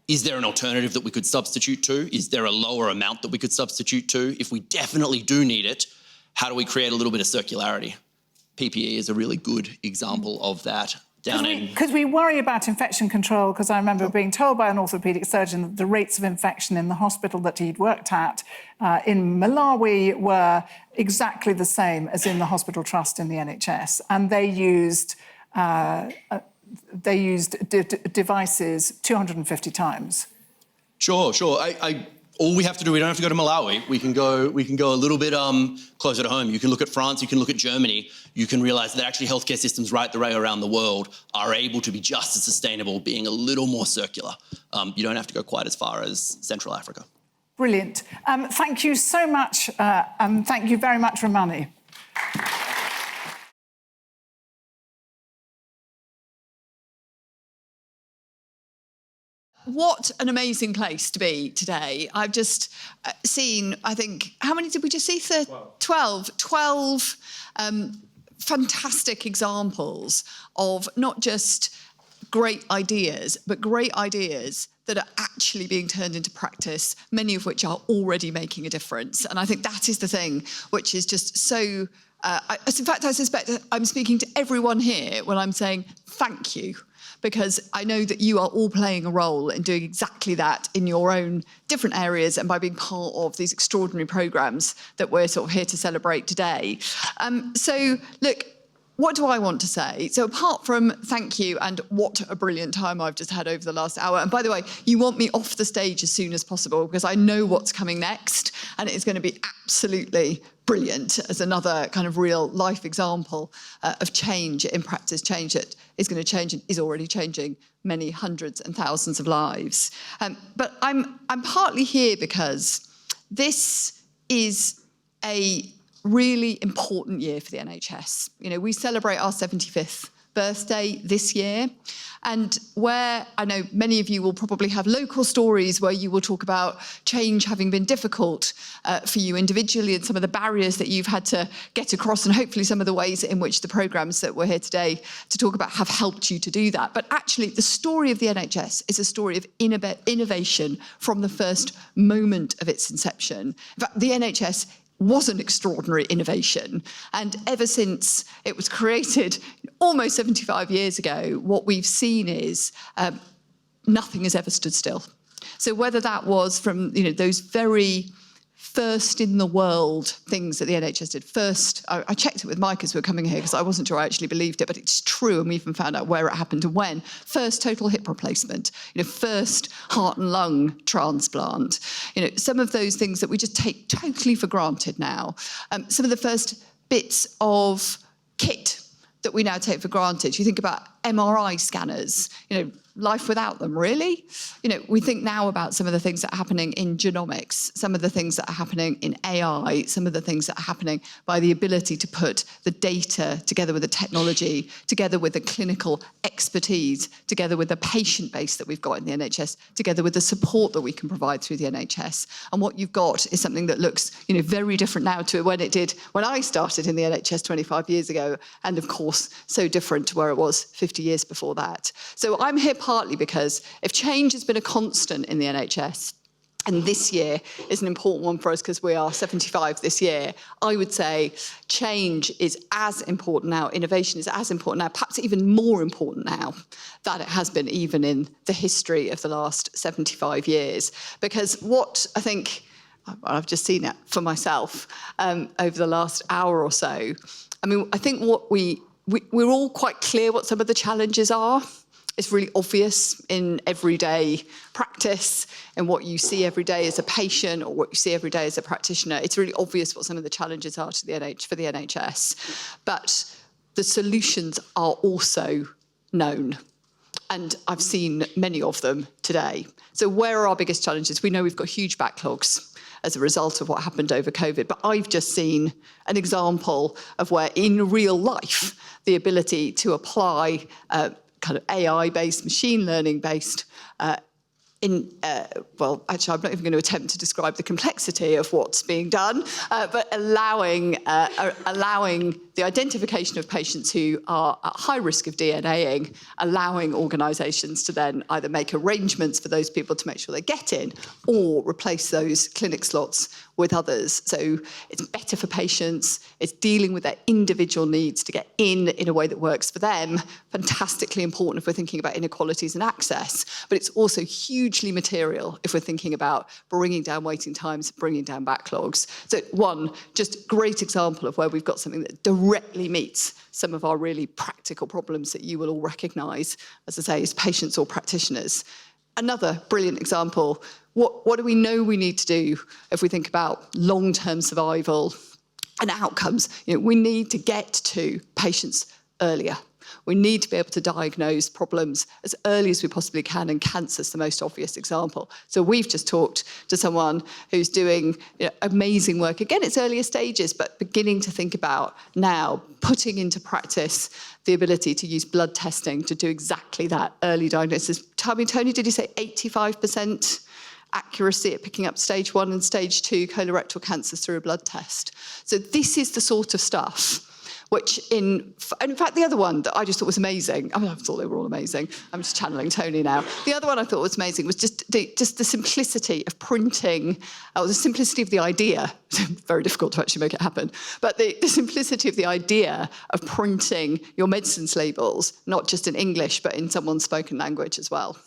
[SPEAKER 8] Is there an alternative that we could substitute to? Is there a lower amount that we could substitute to? If we definitely do need it, how do we create a little bit of circularity? PPE is a really good example of that. down in...
[SPEAKER 2] Because we worry about infection control, because I remember being told by an orthopaedic surgeon that the rates of infection in the hospital that he'd worked at in Malawi were exactly the same as in the hospital trust in the NHS. And they used devices 250 times.
[SPEAKER 8] Sure. All we have to do, we don't have to go to Malawi. We can go a little bit closer to home. You can look at France, you can look at Germany. You can realise that actually healthcare systems right the way around the world are able to be just as sustainable, being a little more circular. You don't have to go quite as far as Central Africa.
[SPEAKER 2] Brilliant. Thank you so much, and thank you very much, Romani.
[SPEAKER 10] What an amazing place to be today. I've just seen, I think, how many did we just see? 12 fantastic examples of not just great ideas, but great ideas that are actually being turned into practice, many of which are already making a difference. And I think that is the thing which is just so... in fact, I suspect I'm speaking to everyone here when I'm saying thank you, because I know that you are all playing a role in doing exactly that in your own different areas and by being part of these extraordinary programmes that we're sort of here to celebrate today. So, look, what do I want to say? So apart from thank you and what a brilliant time I've just had over the last hour, and by the way, you want me off the stage as soon as possible because I know what's coming next and it's going to be absolutely brilliant as another kind of real life example of change in practice, change that is going to change and is already changing many hundreds and thousands of lives. But I'm partly here because this is a really important year for the NHS. You know, we celebrate our 75th birthday this year, and where I know many of you will probably have local stories where you will talk about change having been difficult for you individually and some of the barriers that you've had to get across, and hopefully some of the ways in which the programmes that we're here today to talk about have helped you to do that. But actually, the story of the NHS is a story of innovation from the first moment of its inception. In fact, the NHS was an extraordinary innovation. And ever since it was created almost 75 years ago, what we've seen is nothing has ever stood still. So whether that was from those very first in the world things that the NHS did. First, I checked it with Mike as we were coming here because I wasn't sure I actually believed it, but it's true, and we even found out where it happened and when. First total hip replacement, first heart and lung transplant. Some of those things that we just take totally for granted now. Some of the first bits of kit that we now take for granted. You think about MRI scanners, life without them, really? We think now about some of the things that are happening in genomics, some of the things that are happening in AI, some of the things that are happening by the ability to put the data together with the technology, together with the clinical expertise, together with the patient base that we've got in the NHS, together with the support that we can provide through the NHS. And what you've got is something that looks, very different now to when it did when I started in the NHS 25 years ago, and of course, so different to where it was 50 years before that. So I'm here partly because if change has been a constant in the NHS, and this year is an important one for us because we are 75 this year, I would say change is as important now, innovation is as important now, perhaps even more important now than it has been even in the history of the last 75 years. Because what I think, I've just seen it for myself over the last hour or so, I think what we're all quite clear what some of the challenges are. It's really obvious in everyday practice and what you see every day as a patient or what you see every day as a practitioner. It's really obvious what some of the challenges are for the NHS. But the solutions are also known. And I've seen many of them today. So where are our biggest challenges? We know we've got huge backlogs as a result of what happened over COVID. But I've just seen an example of where in real life, the ability to apply kind of AI-based, machine learning-based well, actually, I'm not even going to attempt to describe the complexity of what's being done, but allowing the the identification of patients who are at high risk of DNAing, allowing organisations to then either make arrangements for those people to make sure they get in or replace those clinic slots with others. So it's better for patients, it's dealing with their individual needs to get in a way that works for them. Fantastically important if we're thinking about inequalities and access, but it's also hugely material if we're thinking about bringing down waiting times, bringing down backlogs. So one, just great example of where we've got something that directly meets some of our really practical problems that you will all recognise, as I say, as patients or practitioners. Another brilliant example, what do we know we need to do if we think about long-term survival and outcomes? We need to get to patients earlier. We need to be able to diagnose problems as early as we possibly can, and cancer is the most obvious example. So we've just talked to someone who's doing amazing work. Again, it's earlier stages, but beginning to think about now putting into practice the ability to use blood testing to do exactly that, early diagnosis. Tony, did you say 85% accuracy at picking up stage 1 and stage 2 colorectal cancers through a blood test? So this is the sort of stuff which in fact, the other one that I just thought was amazing, I mean, I thought they were all amazing, I'm just channeling Tony now. The other one I thought was amazing was just the simplicity of printing, or the simplicity of the idea, very difficult to actually make it happen, but the simplicity of the idea of printing your medicines labels, not just in English, but in someone's spoken language as well.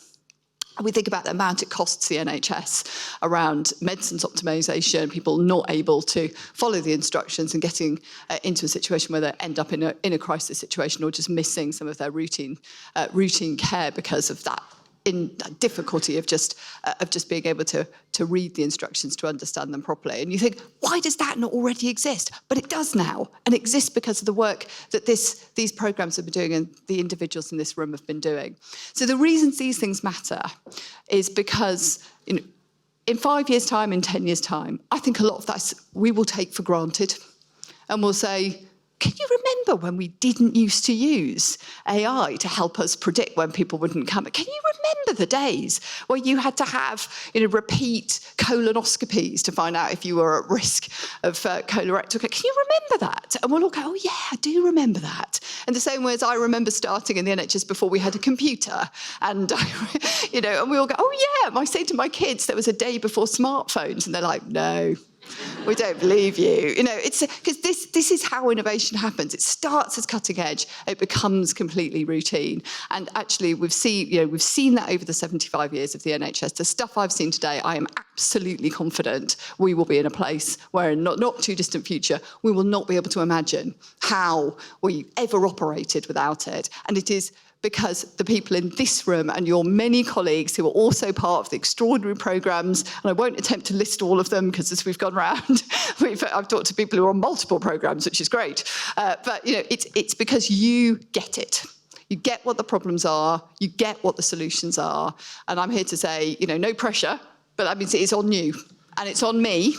[SPEAKER 10] We think about the amount it costs the NHS around medicines optimisation, people not able to follow the instructions and getting into a situation where they end up in a crisis situation or just missing some of their routine care because of that difficulty of just being able to read the instructions, to understand them properly. And you think, why does that not already exist? But it does now, and it exists because of the work that these programmes have been doing and the individuals in this room have been doing. So the reasons these things matter is because in 5 years' time, in 10 years' time, I think a lot of that we will take for granted, and we'll say, can you remember when we didn't used to use AI to help us predict when people wouldn't come? Can you remember the days where you had to have repeat colonoscopies to find out if you were at risk of colorectal cancer? Can you remember that? And we'll all go, oh yeah, I do remember that. And the same way as I remember starting in the NHS before we had a computer. And, and we all go, oh yeah, I say to my kids, there was a day before smartphones. And they're like, no. We don't believe you. It's because this is how innovation happens. It starts as cutting edge, it becomes completely routine. And actually, we've seen that over the 75 years of the NHS. The stuff I've seen today, I am absolutely confident we will be in a place where in not too distant future, we will not be able to imagine how we ever operated without it. And it is because the people in this room and your many colleagues who are also part of the extraordinary programmes, and I won't attempt to list all of them because as we've gone round, I've talked to people who are on multiple programmes, which is great. But it's because you get it. You get what the problems are, you get what the solutions are. And I'm here to say, no pressure, but that means it is on you and it's on me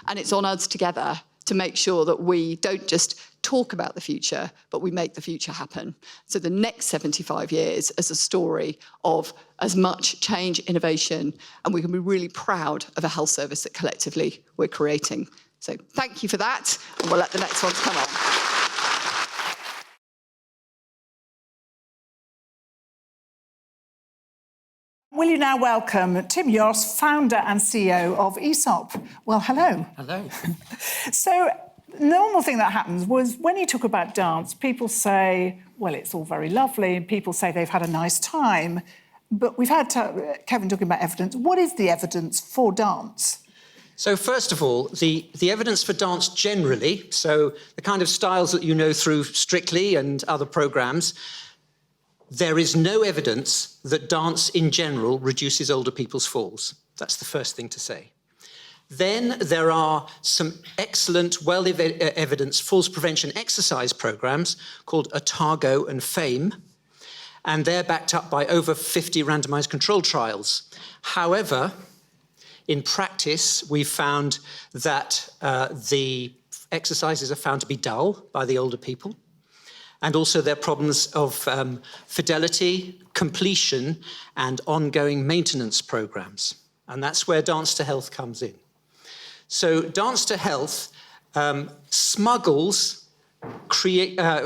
[SPEAKER 10] and it's on us together to make sure that we don't just talk about the future, but we make the future happen. So the next 75 years is a story of as much change, innovation, and we can be really proud of a health service that collectively we're creating. So thank you for that, and we'll let the next ones come on.
[SPEAKER 2] Will you now welcome Tim Yoss, founder and CEO of ESOP. Well, hello.
[SPEAKER 11] Hello.
[SPEAKER 2] So the normal thing that happens was when you talk about dance, people say, well, it's all very lovely, and people say they've had a nice time. But we've had Kevin talking about evidence. What is the evidence for dance?
[SPEAKER 11] So first of all, the evidence for dance generally, so the kind of styles that you know through Strictly and other programmes, there is no evidence that dance in general reduces older people's falls. That's the first thing to say. Then there are some excellent, well-evidenced falls prevention exercise programmes called Otago and FAME, and they're backed up by over 50 randomised controlled trials. However, in practice, we've found that the exercises are found to be dull by the older people, and also their problems of fidelity, completion, and ongoing maintenance programmes. And that's where Dance to Health comes in. So Dance to Health smuggles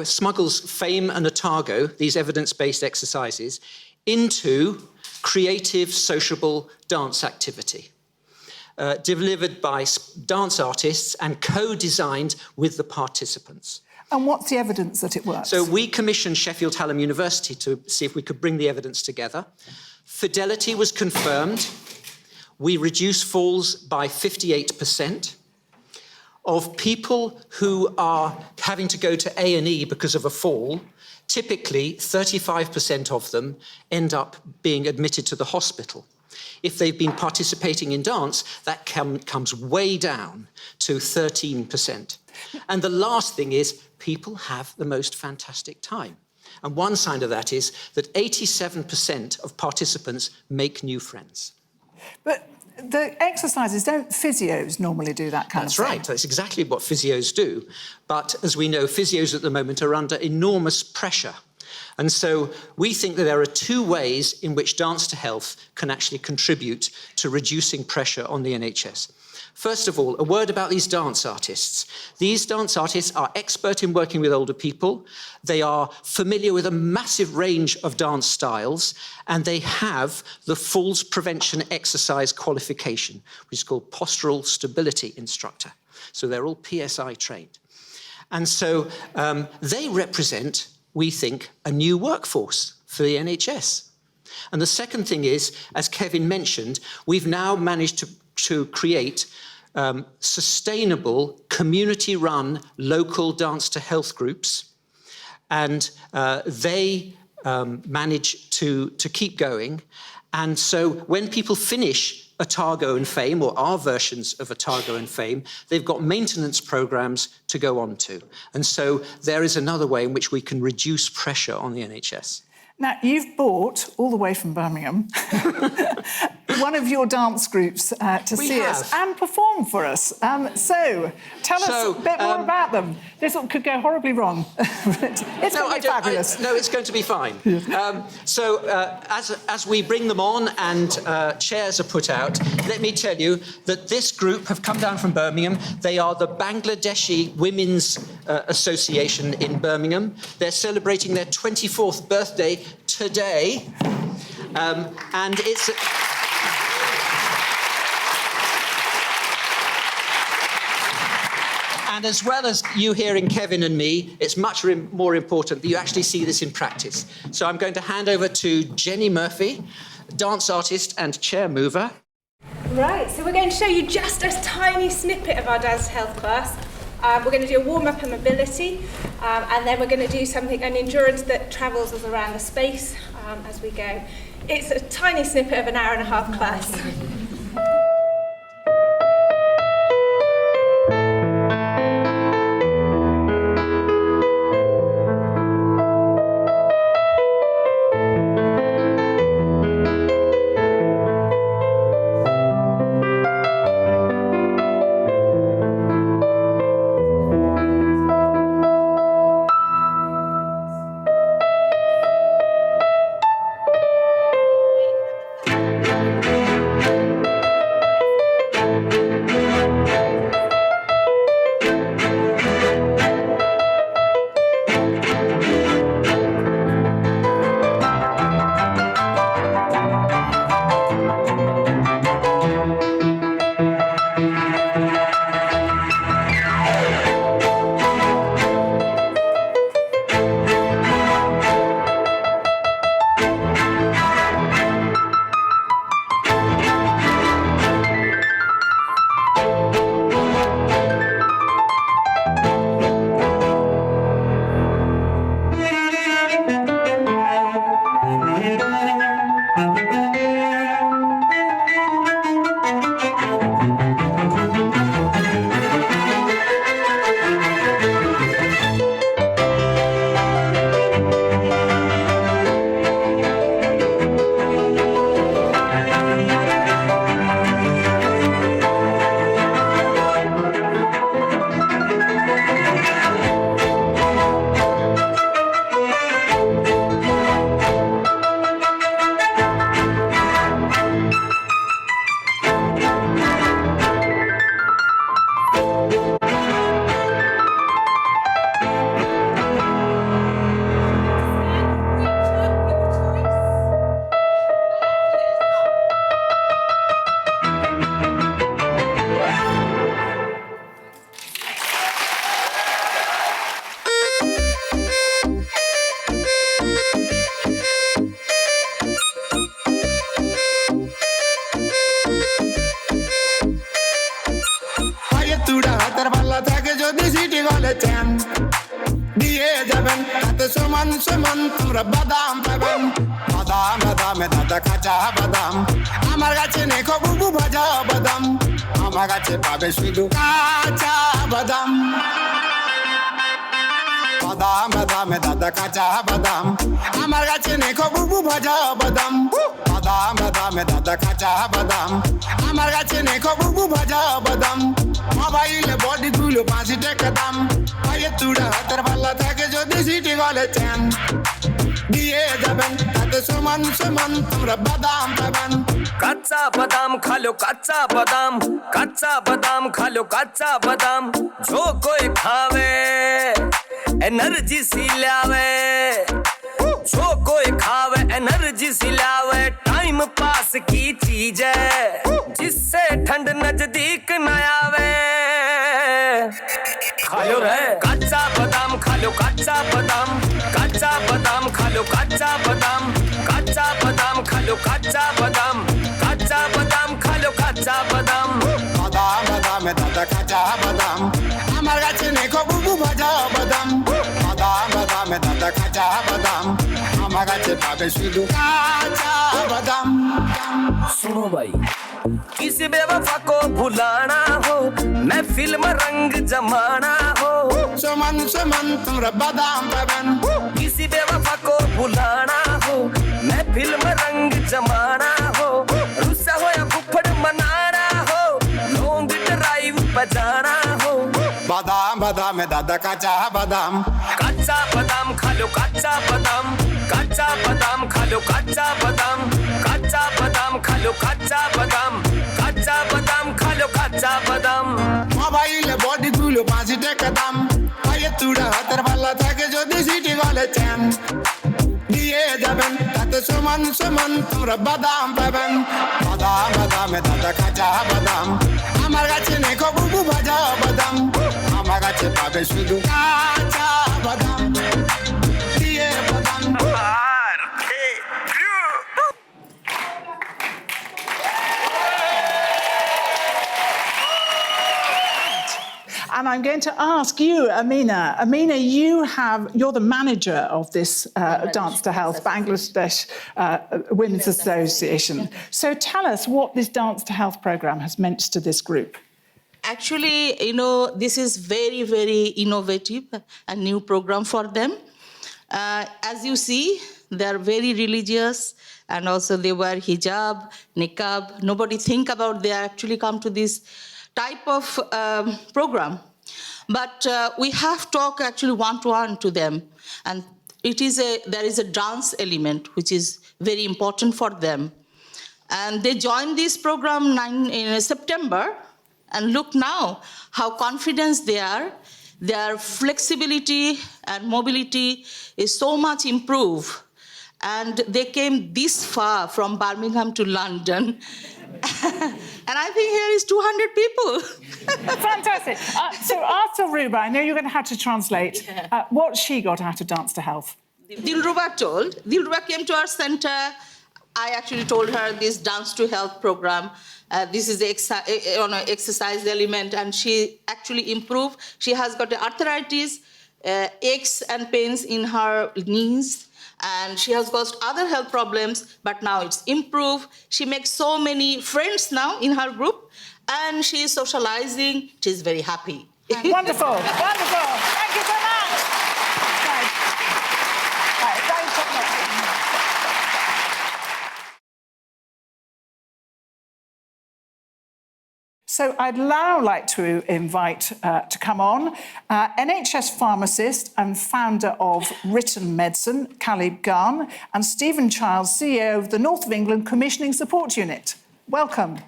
[SPEAKER 11] smuggles fame and otago, these evidence-based exercises, into creative, sociable dance activity, delivered by dance artists and co-designed with the participants.
[SPEAKER 2] And what's the evidence that it works?
[SPEAKER 11] So we commissioned Sheffield Hallam University to see if we could bring the evidence together. Fidelity was confirmed. We reduced falls by 58%. Of people who are having to go to A&E because of a fall, typically 35% of them end up being admitted to the hospital. If they've been participating in dance, that comes way down to 13%. And the last thing is people have the most fantastic time. And one sign of that is that 87% of participants make new friends.
[SPEAKER 2] But the exercises, don't physios normally do that kind of thing?
[SPEAKER 11] That's right. That's exactly what physios do. But as we know, physios at the moment are under enormous pressure. And so we think that there are two ways in which Dance to Health can actually contribute to reducing pressure on the NHS. First of all, a word about these dance artists. These dance artists are expert in working with older people. They are familiar with a massive range of dance styles, and they have the falls prevention exercise qualification, which is called postural stability instructor. So they're all PSI trained. And so they represent, we think, a new workforce for the NHS. And the second thing is, as Kevin mentioned, we've now managed to create sustainable, community-run, local Dance to Health groups. And they manage to keep going. And so when people finish Otago and Fame, or our versions of Otago and Fame, they've got maintenance programs to go on to. And so there is another way in which we can reduce pressure on the NHS.
[SPEAKER 2] Now, you've bought, all the way from Birmingham, one of your dance groups to see us and perform for us. So tell us a bit more about them. This could go horribly wrong. It's going to be fabulous.
[SPEAKER 11] No, it's going to be fine. As we bring them on and chairs are put out, let me tell you that this group have come down from Birmingham. They are the Bangladeshi Women's Association in Birmingham. They're celebrating their 24th birthday today, and it's... And as well as you hearing Kevin and me, it's much more important that you actually see this in practice. So I'm going to hand over to Jenny Murphy, dance artist and chair mover.
[SPEAKER 12] Right, so we're going to show you just a tiny snippet of our Dance to Health class. We're going to do a warm-up and mobility, and then we're going to do an endurance that travels us around the space as we go. It's a tiny snippet of an hour-and-a-half class.
[SPEAKER 13] gole ten. Diye jaben tate suman suman tumra badam paben. Badam badam dada kacha badam. Amar gache neko bubu baja badam. Amar gache pabe shudu kacha badam. Badam badam dada kacha badam. Amar gache neko bubu baja badam. Badam badam dada kacha badam. Amar gache neko bubu baja badam. Mobile body gulo pansi tekadam. Aye tuda hatar balla thake jodi city gole ten. Diye jaben tate suman suman tumra badam paben.
[SPEAKER 14] कच्चा बादाम खा लो कच्चा बादाम खा लो कच्चा बादाम जो कोई खावे एनर्जी सी लावे जो कोई खावे एनर्जी सी लावे टाइम पास की चीज है जिससे ठंड नजदीक न आवे खा लो रे कच्चा बादाम खा लो कच्चा बादाम खा लो कच्चा बादाम खा लो कच्चा बादाम खा लो कच्चा बादाम
[SPEAKER 13] Badam badam dada kacha badam. Amar gache neko bubu baja badam. Badam badam dada kacha badam. Amar gache pabe shudu kacha badam.
[SPEAKER 14] सुनो भाई किसी बेवफा को भुलाना हो मैं फिल्म रंग जमाना हो
[SPEAKER 13] Suman suman tumra badam paben.
[SPEAKER 14] किसी बेवफा को भुलाना हो मैं फिल्म रंग जमाना हो रुस्सा हो या फुफड़ मनाना हो लॉन्ग ड्राइव बजाना हो
[SPEAKER 13] Badam badam dada kacha badam.
[SPEAKER 14] कच्चा बादाम खा लो कच्चा बादाम खा लो कच्चा बादाम खा लो कच्चा बादाम खा लो कच्चा बादाम
[SPEAKER 13] Mobile body gulo pansi tekadam. Aye tuda hatar balla thake jodi city gole ten. Diye jaben tate suman suman tumra badam paben. Badam badam dada kacha badam. Amar gache neko bubu baja badam. Amar gache pabe shudu kacha badam. Diye badam.
[SPEAKER 2] And I'm going to ask you, Amina. Amina, you're the manager of this Dance to Health Bangladesh Women's Association. So tell us what this Dance to Health programme has meant to this group.
[SPEAKER 15] Actually, this is very, very innovative and new program for them. As you see, they're very religious and also they wear hijab, niqab. Nobody think about they actually come to this type of program. But we have talk actually one-to-one to them. And there is a dance element, which is very important for them. And they joined this program in September. And look now how confident they are. Their flexibility and mobility is so much improved. And they came this far from Birmingham to London. And I think here is 200 people.
[SPEAKER 2] Fantastic. So after Ruba, I know you're going to have to translate. What she got out of Dance to Health?
[SPEAKER 15] Dilruba came to our center. I actually told her this Dance to Health program. This is the exercise element, and she actually improved. She has got arthritis, aches and pains in her knees, and she has got other health problems, but now it's improved. She makes so many friends now in her group, and she is socializing. She's very happy.
[SPEAKER 2] Wonderful, wonderful. Thank you so much. Right, thanks so much. So I'd now like to invite to come on NHS pharmacist and founder of Written Medicine, Khalib Khan, and Stephen Childs, CEO of the North of England Commissioning Support Unit. Welcome.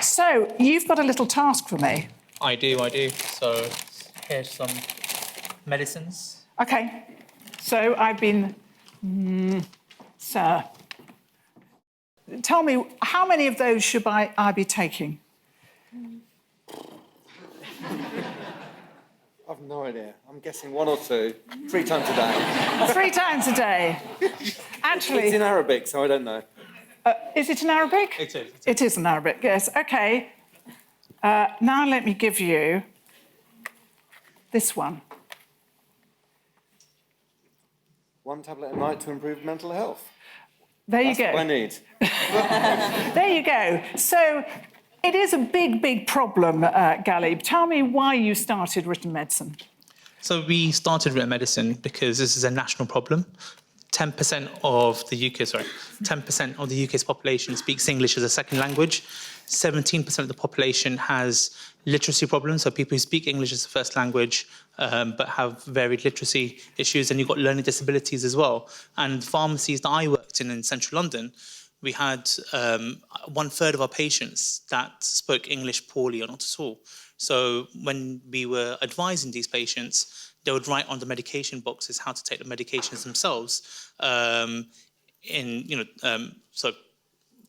[SPEAKER 2] So you've got a little task for me.
[SPEAKER 16] I do. So here's some medicines.
[SPEAKER 2] OK. So I've been... Sir, tell me, how many of those should I be taking?
[SPEAKER 17] I've no idea. I'm guessing 1 or 2, 3 times a day.
[SPEAKER 2] 3 times a day. Actually...
[SPEAKER 17] It's in Arabic, so I don't know.
[SPEAKER 2] Is it in Arabic?
[SPEAKER 16] It is.
[SPEAKER 2] It is in Arabic, yes. OK. Now let me give you this one.
[SPEAKER 17] One tablet a night to improve mental health.
[SPEAKER 2] There you
[SPEAKER 17] That's
[SPEAKER 2] go.
[SPEAKER 17] what I need.
[SPEAKER 2] There you go. So it is a big, big problem, Galib. Tell me why you started written medicine.
[SPEAKER 16] So we started written medicine because this is a national problem. 10% of the UK's population speaks English as a second language. 17% of the population has literacy problems, so people who speak English as a first language but have varied literacy issues, and you've got learning disabilities as well. And pharmacies that I worked in Central London, we had 1/3 of our patients that spoke English poorly or not at all. So when we were advising these patients, they would write on the medication boxes how to take the medications themselves, so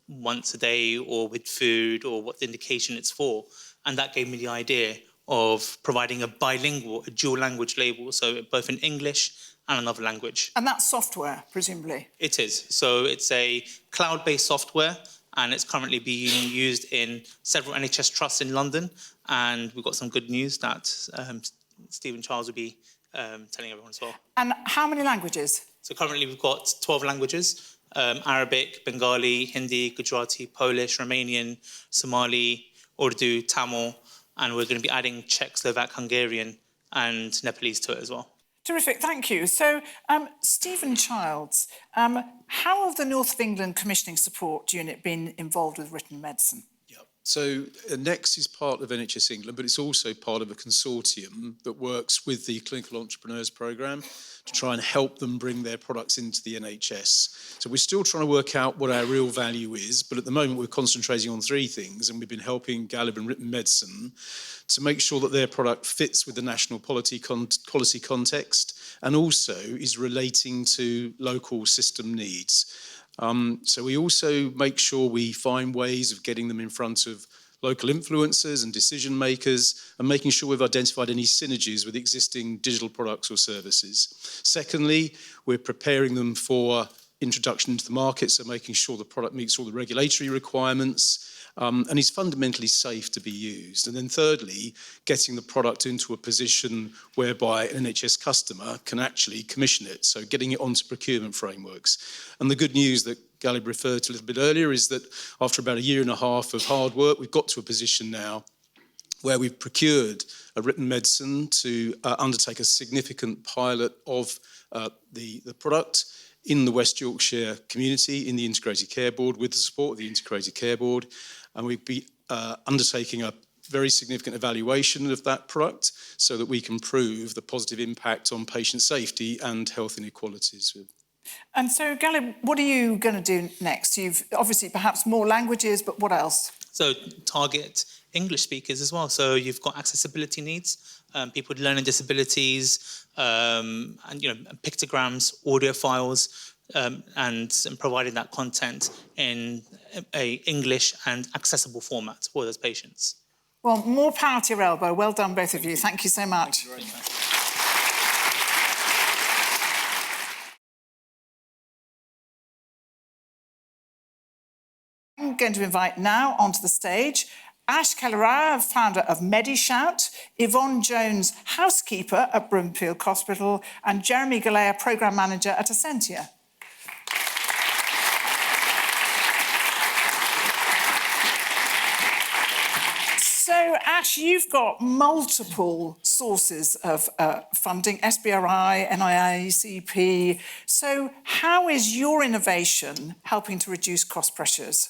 [SPEAKER 16] once a day or with food or what the indication it's for. And that gave me the idea of providing a bilingual, a dual language label, so both in English and another language.
[SPEAKER 2] And that's software, presumably?
[SPEAKER 16] It is. So it's a cloud-based software, and it's currently being used in several NHS trusts in London. And we've got some good news that Stephen Charles will be telling everyone as well.
[SPEAKER 2] And how many languages?
[SPEAKER 16] So currently we've got 12 languages, Arabic, Bengali, Hindi, Gujarati, Polish, Romanian, Somali, Urdu, Tamil, and we're going to be adding Czech, Slovak, Hungarian and Nepalese to it as well.
[SPEAKER 2] Terrific, thank you. So, Stephen Childs, how have the North of England Commissioning Support Unit been involved with written medicine?
[SPEAKER 18] So NEXT is part of NHS England, but it's also part of a consortium that works with the Clinical Entrepreneurs Programme to try and help them bring their products into the NHS. So we're still trying to work out what our real value is, but at the moment we're concentrating on three things, and we've been helping Galib and Written Medicine to make sure that their product fits with the national policy context and also is relating to local system needs. So we also make sure we find ways of getting them in front of local influencers and decision makers and making sure we've identified any synergies with existing digital products or services. Secondly, we're preparing them for introduction into the market, so making sure the product meets all the regulatory requirements and is fundamentally safe to be used. And then thirdly, getting the product into a position whereby an NHS customer can actually commission it, so getting it onto procurement frameworks. And the good news that Galib referred to a little bit earlier is that after about 1.5 years of hard work, we've got to a position now where we've procured a written medicine to undertake a significant pilot of the product in the West Yorkshire community, in the Integrated Care Board, with the support of the Integrated Care Board. And we'll be undertaking a very significant evaluation of that product so that we can prove the positive impact on patient safety and health inequalities.
[SPEAKER 2] And so, Galib, what are you going to do next? You've obviously perhaps more languages, but what else?
[SPEAKER 16] So target English speakers as well. So you've got accessibility needs, people with learning disabilities, and pictograms, audio files, and providing that content in a English and accessible format for those patients.
[SPEAKER 2] Well, more power to your elbow. Well done, both of you. Thank you so much.
[SPEAKER 16] Thank you very much.
[SPEAKER 2] I'm going to invite now onto the stage Ash Kellerar, founder of MediShout, Yvonne Jones, housekeeper at Broomfield Hospital, and Jeremy Galea, programme manager at Ascentia. So, Ash, you've got multiple sources of funding, SBRI, NIACP. So how is your innovation helping to reduce cost pressures?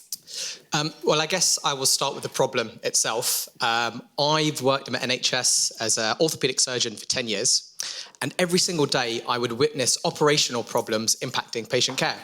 [SPEAKER 19] Well, I guess I will start with the problem itself. I've worked at NHS as an orthopaedic surgeon for 10 years, and every single day I would witness operational problems impacting patient care.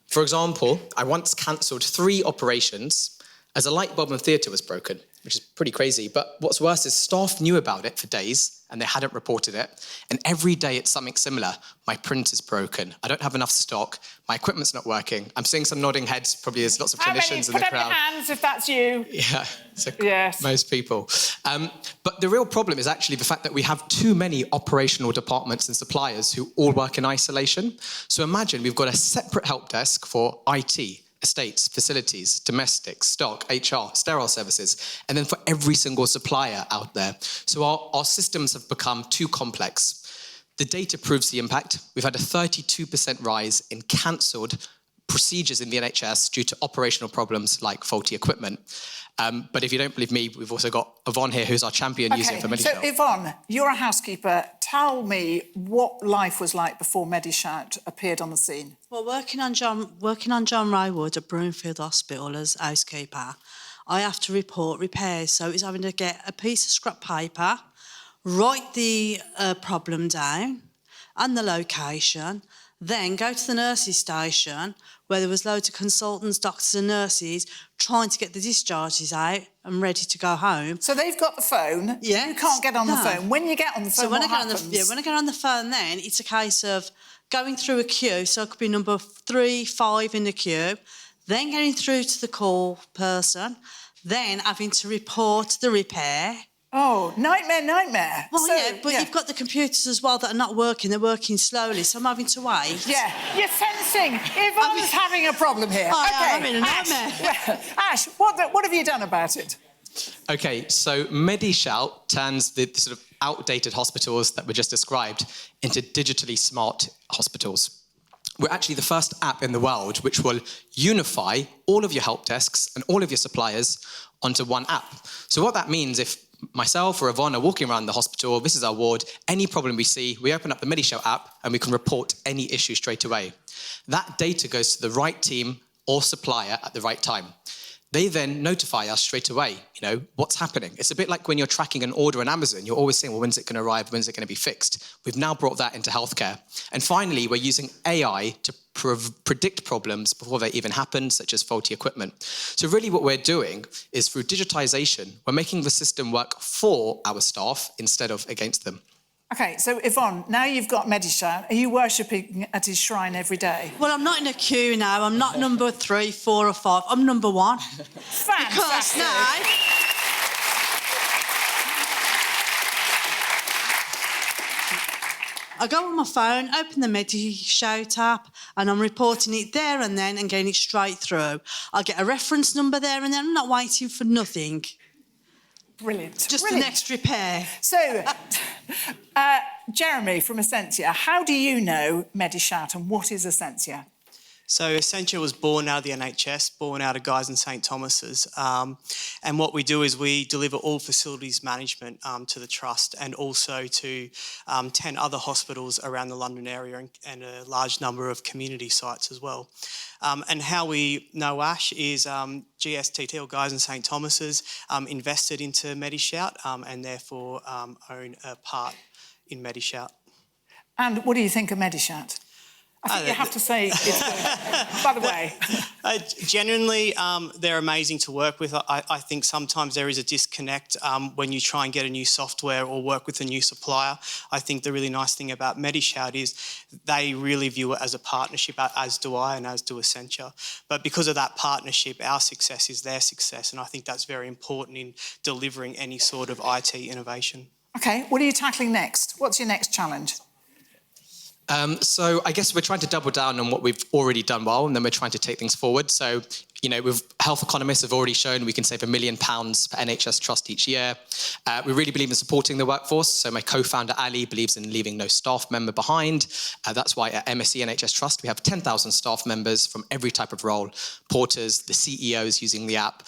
[SPEAKER 19] For example, I once cancelled 3 operations as a light bulb in the theatre was broken, which is pretty crazy. But what's worse is staff knew about it for days and they hadn't reported it. And every day it's something similar. My printer's broken. I don't have enough stock. My equipment's not working. I'm seeing some nodding heads. Probably there's lots of clinicians in the crowd.
[SPEAKER 2] Put up your hands if that's you.
[SPEAKER 19] Yeah, so
[SPEAKER 2] yes.
[SPEAKER 19] Most people. But the real problem is actually the fact that we have too many operational departments and suppliers who all work in isolation. So imagine we've got a separate help desk for IT, estates, facilities, domestic, stock, HR, sterile services, and then for every single supplier out there. So our systems have become too complex. The data proves the impact. We've had a 32% rise in cancelled procedures in the NHS due to operational problems like faulty equipment. But if you don't believe me, we've also got Yvonne here, who's our champion using it for MediShout.
[SPEAKER 2] So Yvonne, you're a housekeeper. Tell me what life was like before MediShout appeared on the scene.
[SPEAKER 20] Well, working on John Ray Wood at Broomfield Hospital as housekeeper, I have to report repairs. So it's having to get a piece of scrap paper, write the problem down and the location, then go to the nurses' station where there was loads of consultants, doctors and nurses trying to get the discharges out and ready to go home.
[SPEAKER 2] So they've got the phone.
[SPEAKER 20] Yeah.
[SPEAKER 2] You can't get on the phone. When you get on the phone,
[SPEAKER 20] when
[SPEAKER 2] what happens?
[SPEAKER 20] when I get on the phone then, it's a case of going through a queue. So it could be number 3, 5 in the queue, then getting through to the call person, then having to report the repair.
[SPEAKER 2] Oh, nightmare.
[SPEAKER 20] Well, but you've got the computers as well that are not working. They're working slowly, so I'm having to wait.
[SPEAKER 2] Yeah, you're sensing Yvonne's having a problem here.
[SPEAKER 20] I'm in a nightmare.
[SPEAKER 2] Ash, what have you done about it?
[SPEAKER 19] Okay, so MediShout turns the sort of outdated hospitals that were just described into digitally smart hospitals. We're actually the first app in the world which will unify all of your help desks and all of your suppliers onto one app. So what that means, if myself or Yvonne are walking around the hospital, this is our ward, any problem we see, we open up the MediShout app and we can report any issue straight away. That data goes to the right team or supplier at the right time. They then notify us straight away, what's happening. It's a bit like when you're tracking an order on Amazon, you're always saying, well, when's it going to arrive? When's it going to be fixed? We've now brought that into healthcare. And finally, we're using AI to predict problems before they even happen, such as faulty equipment. So really what we're doing is through digitization, we're making the system work for our staff instead of against them.
[SPEAKER 2] OK, so Yvonne, now you've got MediShout. Are you worshipping at his shrine every day?
[SPEAKER 20] Well, I'm not in a queue now. I'm not number 3, 4 or 5. I'm number 1.
[SPEAKER 2] Fantastic.
[SPEAKER 20] Because now... I go on my phone, open the MediShout app, and I'm reporting it there and then and getting it straight through. I get a reference number there and then. I'm not waiting for nothing.
[SPEAKER 2] Brilliant.
[SPEAKER 20] Just the next repair.
[SPEAKER 2] So, Jeremy from Essentia, how do you know MediShout and what is Essentia?
[SPEAKER 21] So Essentia was born out of the NHS, born out of Guy's and St Thomas's. And what we do is we deliver all facilities management to the Trust and also to 10 other hospitals around the London area and a large number of community sites as well. And how we know Ash is GSTT, or Guy's and St Thomas's, invested into MediShout and therefore own a part in MediShout.
[SPEAKER 2] And what do you think of MediShout? I think you have to say it's good. By the way.
[SPEAKER 21] Genuinely, they're amazing to work with. I think sometimes there is a disconnect when you try and get a new software or work with a new supplier. I think the really nice thing about MediShout is they really view it as a partnership, as do I and as do Essentia. But because of that partnership, our success is their success. And I think that's very important in delivering any sort of IT innovation.
[SPEAKER 2] OK, what are you tackling next? What's your next challenge?
[SPEAKER 19] So I guess we're trying to double down on what we've already done well, and then we're trying to take things forward. So, with health economists have already shown we can save £1 million per NHS Trust each year. We really believe in supporting the workforce. So my co-founder, Ali, believes in leaving no staff member behind. That's why at MSc NHS Trust, we have 10,000 staff members from every type of role. Porters, the CEOs using the app,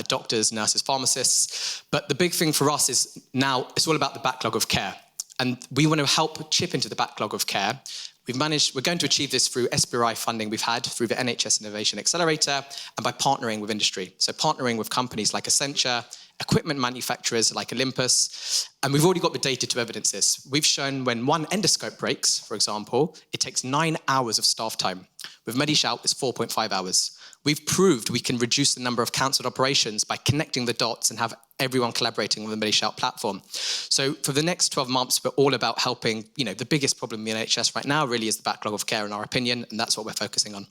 [SPEAKER 19] doctors, nurses, pharmacists. But the big thing for us is now it's all about the backlog of care. And we want to help chip into the backlog of care. We're going to achieve this through SBRI funding we've had through the NHS Innovation Accelerator and by partnering with industry. So partnering with companies like Essentia, equipment manufacturers like Olympus, and we've already got the data to evidence this. We've shown when one endoscope breaks, for example, it takes 9 hours of staff time. With MediShout, it's 4.5 hours. We've proved we can reduce the number of cancelled operations by connecting the dots and have everyone collaborating with the MediShout platform. So for the next 12 months, we're all about helping, the biggest problem in the NHS right now really is the backlog of care in our opinion, and that's what we're focusing on.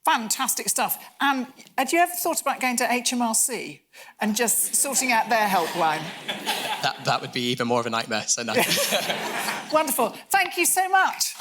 [SPEAKER 2] Fantastic stuff. Had you ever thought about going to HMRC and just sorting out their helpline?
[SPEAKER 19] That would be even more of a nightmare, so no.
[SPEAKER 2] Wonderful. Thank you so much.